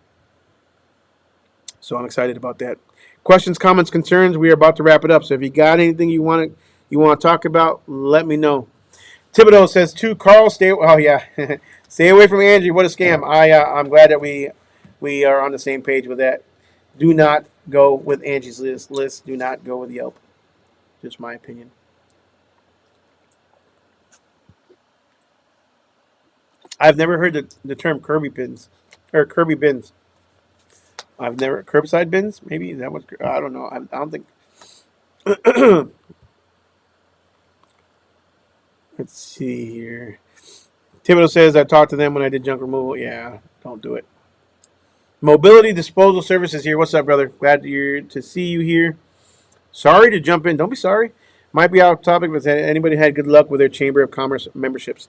So I'm excited about that. Questions, comments, concerns. We are about to wrap it up. So if you got anything you want to talk about, let me know. Thibodeau says to Carl, stay. Oh yeah, stay away from Angie. What a scam! I'm glad that we are on the same page with that. Do not go with Angie's list. Do not go with Yelp. Just my opinion. I've never heard the term Kirby bins or Kirby bins. I've never curbside bins. Maybe that was. I don't know. I don't think. Let's see here. Thibodeau says I talked to them when I did junk removal. Yeah, don't do it. Mobility Disposal Services here. What's up, brother? Glad to see you here. Sorry to jump in. Don't be sorry. Might be off topic, but has anybody had good luck with their Chamber of Commerce memberships?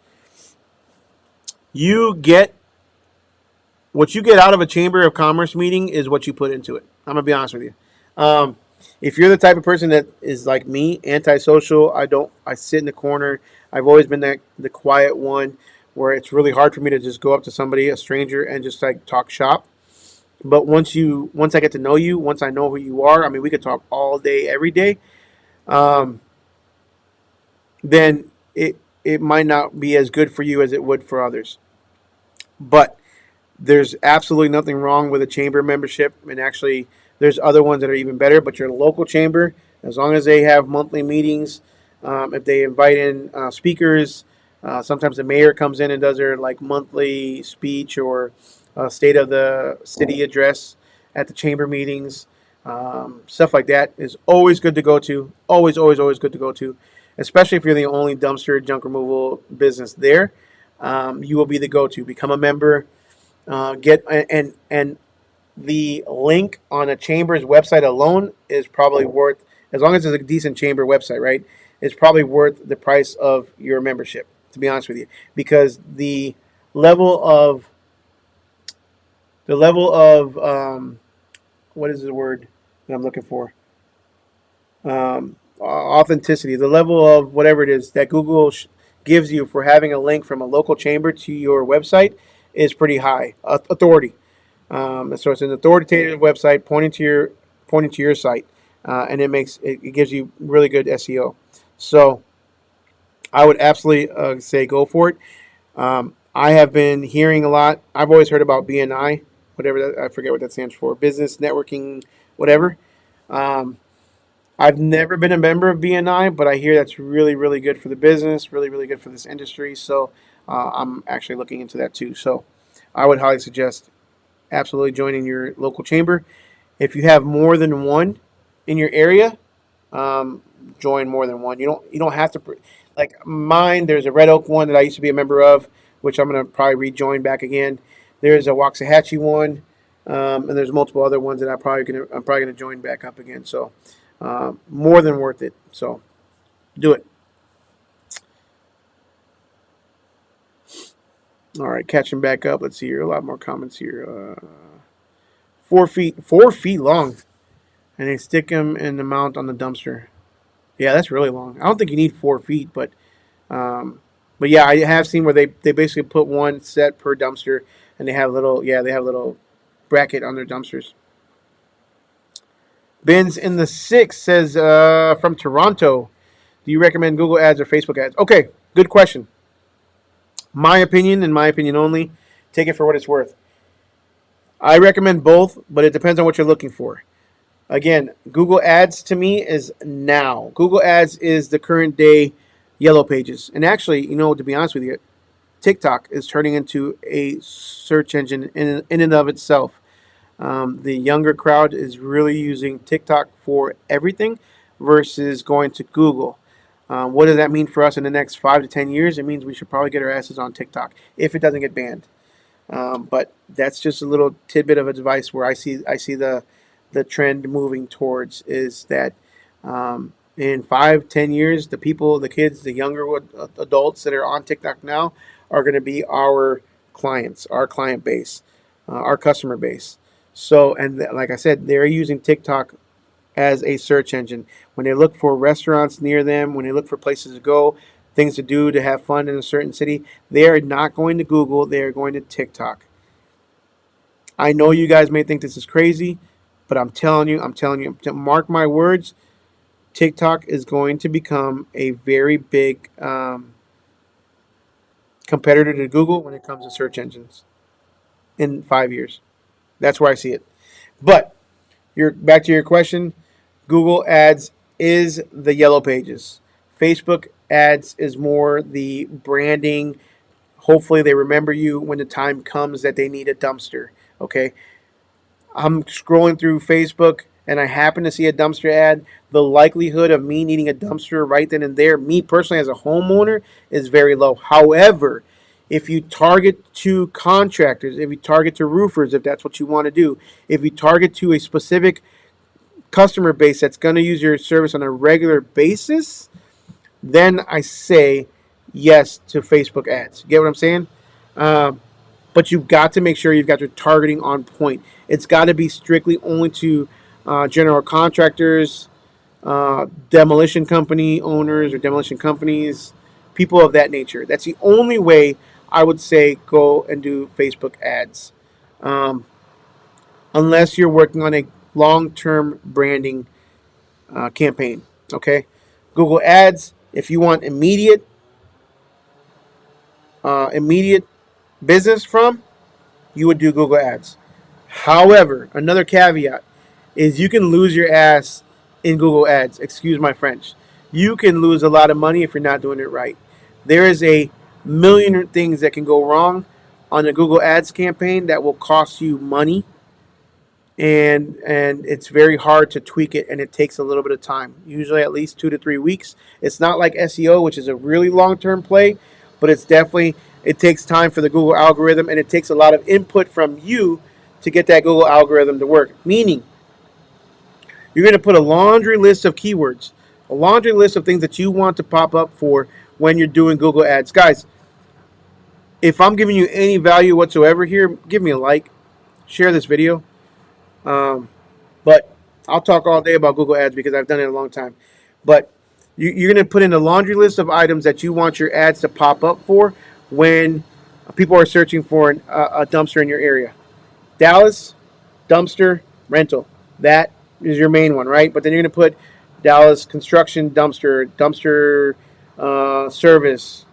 You get what you get out of a Chamber of Commerce meeting is what you put into it. I'm gonna be honest with you. Um, if you're the type of person that is like me, antisocial, I sit in the corner. I've always been the quiet one, where it's really hard for me to just go up to somebody, a stranger, and just like talk shop. But once I get to know you, once I know who you are, I mean, we could talk all day, every day. Um, then it might not be as good for you as it would for others. But there's absolutely nothing wrong with a chamber membership, and actually, there's other ones that are even better. But your local chamber, as long as they have monthly meetings, if they invite in speakers, sometimes the mayor comes in and does their like monthly speech or state of the city address at the chamber meetings. Stuff like that is always good to go to. Always, always, always good to go to, especially if you're the only dumpster junk removal business there. You will be the go-to. Become a member. Get and the link on a chamber's website alone is probably worth, as long as it's a decent chamber website, right? It's probably worth the price of your membership. To be honest with you, because level of the level of what is the word that I'm looking for? Authenticity, the level of whatever it is that Google gives you for having a link from a local chamber to your website is pretty high. Authority. So it's an authoritative website pointing to your site, and it gives you really good SEO. So I would absolutely say go for it. I have been hearing a lot. I've always heard about BNI, whatever that, I forget what that stands for, business networking, whatever. Um, I've never been a member of BNI, but I hear that's really, really good for the business, really, really good for this industry. So I'm actually looking into that too. So I would highly suggest absolutely joining your local chamber. If you have more than one in your area, um, join more than one. You don't have to like mine. There's a Red Oak one that I used to be a member of, which I'm gonna probably rejoin back again. There's a Waxahachie one, and there's multiple other ones that I'm probably gonna join back up again. So more than worth it. So do it. All right, catching back up. Let's see here. A lot more comments here. 4 feet long, and they stick them in the mount on the dumpster. Yeah, that's really long. I don't think you need 4 feet, um, but yeah, I have seen where they basically put one set per dumpster, and they have little bracket on their dumpsters. Bins in the six says from Toronto. Do you recommend Google ads or Facebook ads? Okay, good question. My opinion, and my opinion only. Take it for what it's worth. I recommend both, but it depends on what you're looking for. Again, Google Ads to me is now. Google Ads is the current day Yellow Pages. And actually, to be honest with you, TikTok is turning into a search engine in and of itself. The younger crowd is really using TikTok for everything versus going to Google. What does that mean for us in the next 5 to 10 years? It means we should probably get our asses on TikTok if it doesn't get banned. But that's just a little tidbit of advice where I see the trend moving towards is that in 5, 10 years, the kids, the younger adults that are on TikTok now are going to be our clients, our client base, our customer base. So, and like I said, they're using TikTok as a search engine. When they look for restaurants near them, when they look for places to go, things to do to have fun in a certain city, they are not going to Google, they are going to TikTok. I know you guys may think this is crazy, but I'm telling you, mark my words, TikTok is going to become a very big competitor to Google when it comes to search engines in 5 years. That's where I see it. But back to your question. Google Ads is the Yellow Pages. Facebook Ads is more the branding. Hopefully, they remember you when the time comes that they need a dumpster. Okay, I'm scrolling through Facebook and I happen to see a dumpster ad. The likelihood of me needing a dumpster right then and there, me personally as a homeowner, is very low. However, If you target to contractors, if you target to roofers, if that's what you want to do, if you target to a specific customer base that's going to use your service on a regular basis, then I say yes to Facebook ads. Get what I'm saying? Um, but you've got to make sure you've got your targeting on point. It's got to be strictly only to general contractors, demolition company owners or demolition companies, people of that nature. That's the only way I would say go and do Facebook ads, um, unless you're working on a long-term branding campaign. Okay, Google Ads. If you want immediate business from, you would do Google Ads. However, another caveat is you can lose your ass in Google Ads. Excuse my French. You can lose a lot of money if you're not doing it right. There is a million things that can go wrong on a Google Ads campaign that will cost you money, and it's very hard to tweak it, and it takes a little bit of time, usually at least 2 to 3 weeks. It's not like SEO, which is a really long-term play, but it's definitely, it takes time for the Google algorithm, and it takes a lot of input from you to get that Google algorithm to work. Meaning, you're going to put a laundry list of keywords, a laundry list of things that you want to pop up for when you're doing Google Ads. Guys, if I'm giving you any value whatsoever here, give me a like, share this video. But I'll talk all day about Google Ads because I've done it a long time. But you're going to put in a laundry list of items that you want your ads to pop up for when people are searching for a dumpster in your area. Dallas, dumpster, rental. That is your main one, right? But then you're going to put Dallas construction dumpster, dumpster service,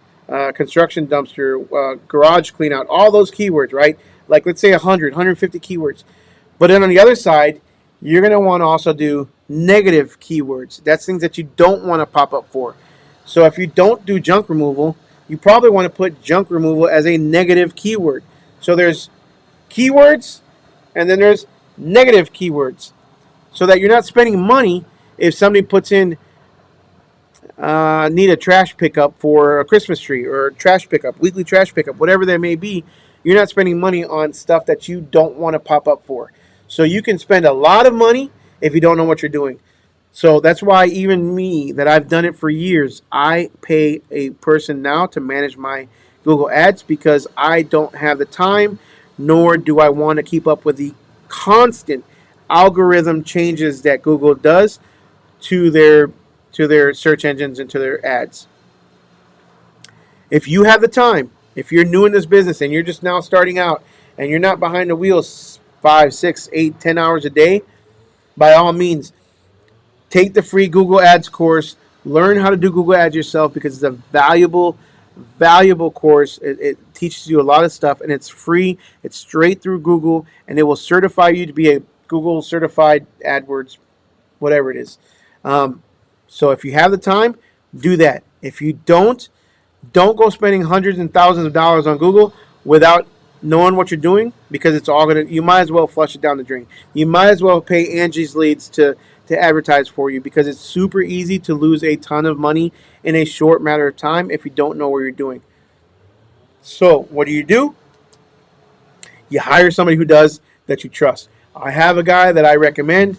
construction dumpster, garage clean out, all those keywords, right? Like let's say 150 keywords. But then on the other side, you're going to want to also do negative keywords. That's things that you don't want to pop up for. So if you don't do junk removal, you probably want to put junk removal as a negative keyword. So there's keywords and then there's negative keywords, so that you're not spending money if somebody puts in need a trash pickup for a Christmas tree, or trash pickup, weekly trash pickup, whatever that may be. You're not spending money on stuff that you don't want to pop up for. So you can spend a lot of money if you don't know what you're doing. So that's why even me, that I've done it for years, I pay a person now to manage my Google Ads because I don't have the time, nor do I want to keep up with the constant algorithm changes that Google does to their search engines and to their ads. If you have the time, if you're new in this business and you're just now starting out and you're not behind the wheels 5, 6, 8, 10 hours a day, by all means, take the free Google Ads course. Learn how to do Google Ads yourself because it's a valuable course. It teaches you a lot of stuff, and it's free. It's straight through Google, and it will certify you to be a Google certified AdWords, whatever it is. So if you have the time, do that. If you don't go spending hundreds and thousands of dollars on Google without knowing what you're doing, because it's all you might as well flush it down the drain. You might as well pay Angie's Leads to advertise for you, because it's super easy to lose a ton of money in a short matter of time if you don't know what you're doing. So what do? You hire somebody who does, that you trust. I have a guy that I recommend.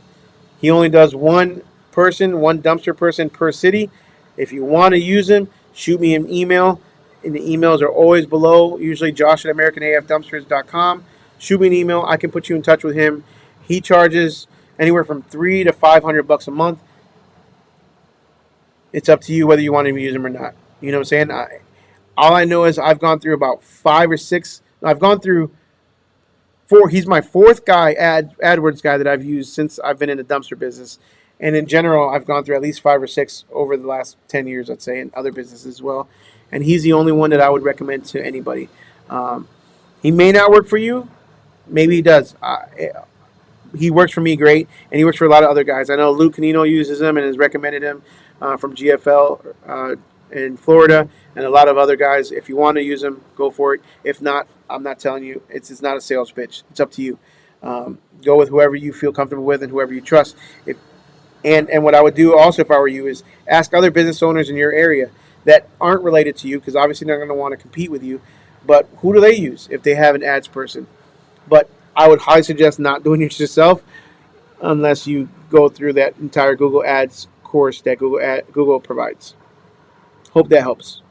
He only does one dumpster person per city. If you want to use him, shoot me an email. And the emails are always below, usually josh@americanafdumpsters.com. Shoot me an email. I can put you in touch with him. He charges anywhere from $300 to $500 a month. It's up to you whether you want to use him or not. You know what I'm saying? All I know is I've gone through about 5 or 6. I've gone through 4. He's my 4th guy, AdWords guy, that I've used since I've been in the dumpster business. And in general, I've gone through at least 5 or 6 over the last 10 years, I'd say, in other businesses as well. And he's the only one that I would recommend to anybody. He may not work for you. Maybe he does. He works for me great, and he works for a lot of other guys. I know Lou Canino uses him and has recommended him from GFL in Florida, and a lot of other guys. If you want to use him, go for it. If not, I'm not telling you. It's not a sales pitch. It's up to you. Go with whoever you feel comfortable with and whoever you trust. And what I would do also if I were you is ask other business owners in your area that aren't related to you, because obviously they're going to want to compete with you. But who do they use if they have an ads person? But I would highly suggest not doing it yourself unless you go through that entire Google Ads course that Google provides. Hope that helps.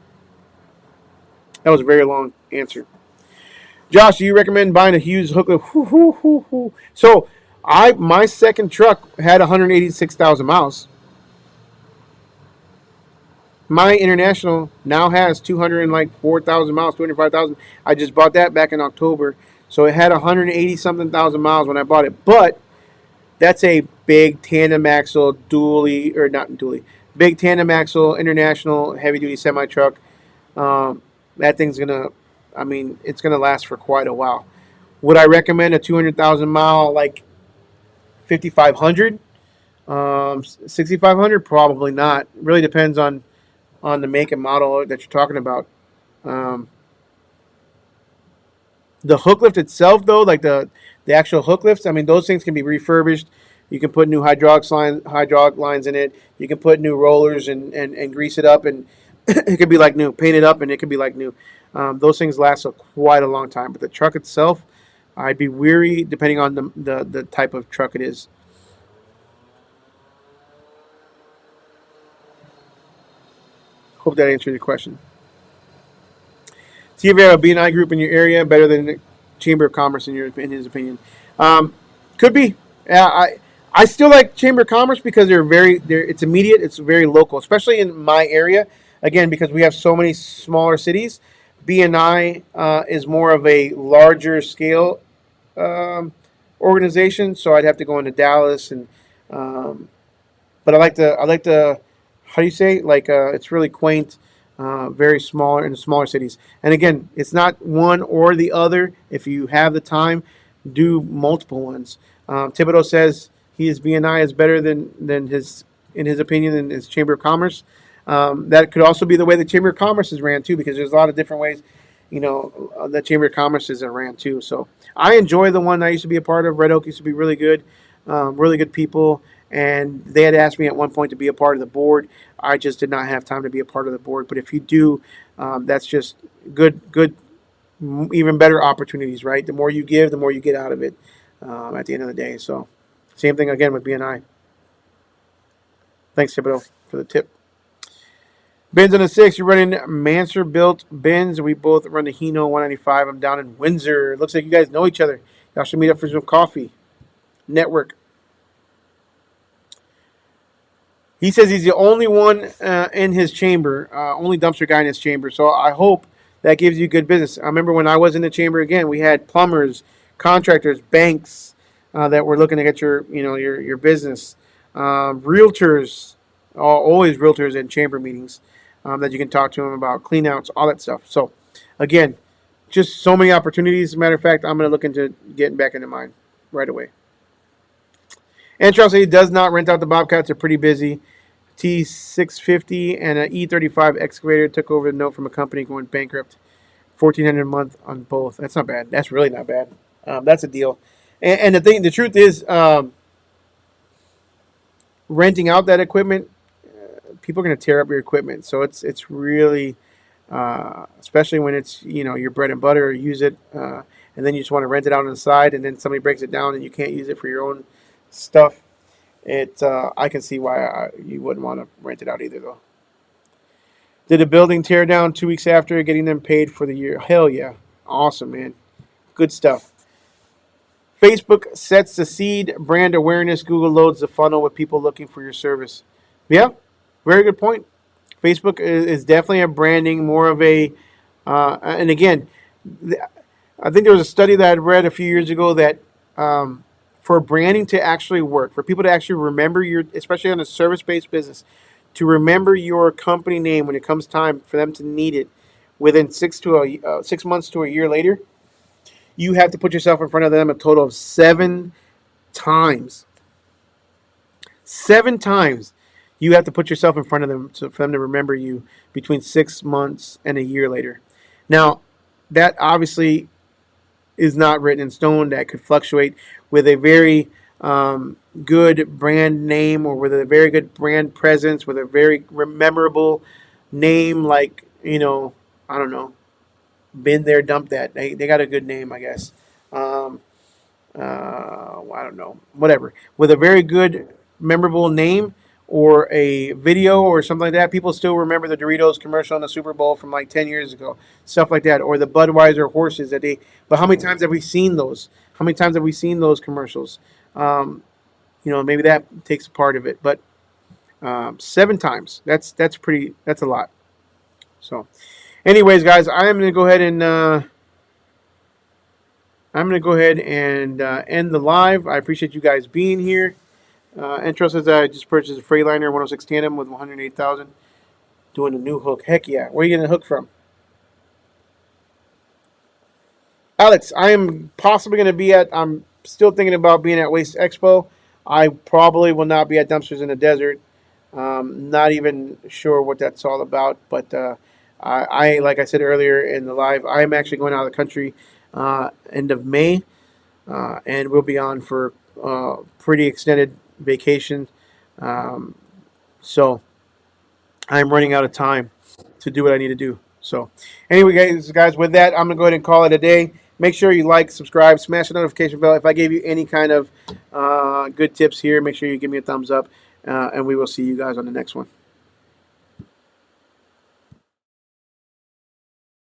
That was a very long answer. Josh, do you recommend buying a Hughes hook? So, my second truck had 186,000 miles. My International now has 204,000 miles, 205,000. I just bought that back in October, so it had 180 something thousand miles when I bought it. But that's a big tandem axle dually, or not dually, big tandem axle International heavy duty semi truck. That thing's gonna, I mean, it's gonna last for quite a while. Would I recommend a 200,000 mile like 5500? 6500? Probably not. It really depends on the make and model that you're talking about. Um, the hook lift itself, though, like the actual hook lifts, I mean, those things can be refurbished. You can put new hydraulic lines in it. You can put new rollers and grease it up, and it could be like new. Paint it up, and it could be like new. Those things last quite a long time. But the truck itself, I'd be weary depending on the type of truck it is. Hope that answered your question. See if you have a BNI group in your area better than the Chamber of Commerce in his opinion. Um, could be. Yeah, I still like Chamber of Commerce because it's immediate, it's very local, especially in my area. Again, because we have so many smaller cities, BNI is more of a larger scale um, organization. So I'd have to go into Dallas and um, but I like the how do you say, like it's really quaint, very smaller in the smaller cities. And again, it's not one or the other. If you have the time, do multiple ones. Thibodeau says his BNI is better than his in his opinion than his Chamber of Commerce. That could also be the way the Chamber of Commerce is ran too, because there's a lot of different ways. The Chamber of Commerce is ran too. So I enjoy the one I used to be a part of. Red Oak used to be really good people, and they had asked me at one point to be a part of the board. I just did not have time to be a part of the board. But if you do, that's just good, even better opportunities, right? The more you give, the more you get out of it at the end of the day. So, same thing again with BNI. Thanks, Thibodeau, for the tip. Ben's on the 6. You're running Manser built Benz. We both run the Hino 195. I'm down in Windsor. Looks like you guys know each other. Y'all should meet up for some coffee. Network. He says he's the only one in his chamber, only dumpster guy in his chamber. So I hope that gives you good business. I remember when I was in the chamber again, we had plumbers, contractors, banks that were looking to get your business, realtors, always realtors in chamber meetings that you can talk to them about cleanouts, all that stuff. So again, just so many opportunities. As a matter of fact, I'm going to look into getting back into mine right away. And Charles said he does not rent out the Bobcats. They're pretty busy. T650 and an E35 excavator took over the note from a company going bankrupt. $1,400 a month on both. That's not bad. That's really not bad. That's a deal. And the truth is, renting out that equipment, people are going to tear up your equipment. So it's really, especially when it's your bread and butter. Use it, and then you just want to rent it out on the side, and then somebody breaks it down and you can't use it for your own stuff. I can see why you wouldn't want to rent it out either, though. Did the building tear down 2 weeks after getting them paid for the year? Hell yeah. Awesome, man. Good stuff. Facebook sets the seed brand awareness. Google loads the funnel with people looking for your service. Yeah, very good point. Facebook is definitely a branding, more of a, and again, I think there was a study that I read a few years ago that for branding to actually work, for people to actually remember especially on a service-based business, to remember your company name when it comes time for them to need it within 6 months to a year later, you have to put yourself in front of them a total of 7 times. 7 times you have to put yourself in front of them for them to remember you between 6 months and a year later. Now, that obviously is not written in stone. That could fluctuate with a very good brand name or with a very good brand presence, with a very memorable name like, I don't know, Been there, dumped that. They got a good name, I guess. Um, I don't know, whatever. With a very good, memorable name or a video or something like that, people still remember the Doritos commercial in the Super Bowl from like 10 years ago, stuff like that, or the Budweiser horses that they. But how many times have we seen those? How many times have we seen those commercials? Um, maybe that takes a part of it, but 7 times. That's pretty. That's a lot. So, anyways, guys, I am gonna go ahead and. I'm going to go ahead and end the live. I appreciate you guys being here. Intro says I just purchased a Freightliner 106 tandem with 108,000. Doing a new hook. Heck yeah. Where are you getting the hook from? Alex, I am possibly going to be at, I'm still thinking about being at Waste Expo. I probably will not be at Dumpsters in the Desert. Not even sure what that's all about. But like I said earlier in the live, I'm actually going out of the country end of May. And we'll be on for pretty extended vacation. Um, so I'm running out of time to do what I need to do. So anyway, guys, with that, I'm gonna go ahead and call it a day. Make sure you like, subscribe, smash the notification bell. If I gave you any kind of good tips here, make sure you give me a thumbs up, and we will see you guys on the next one.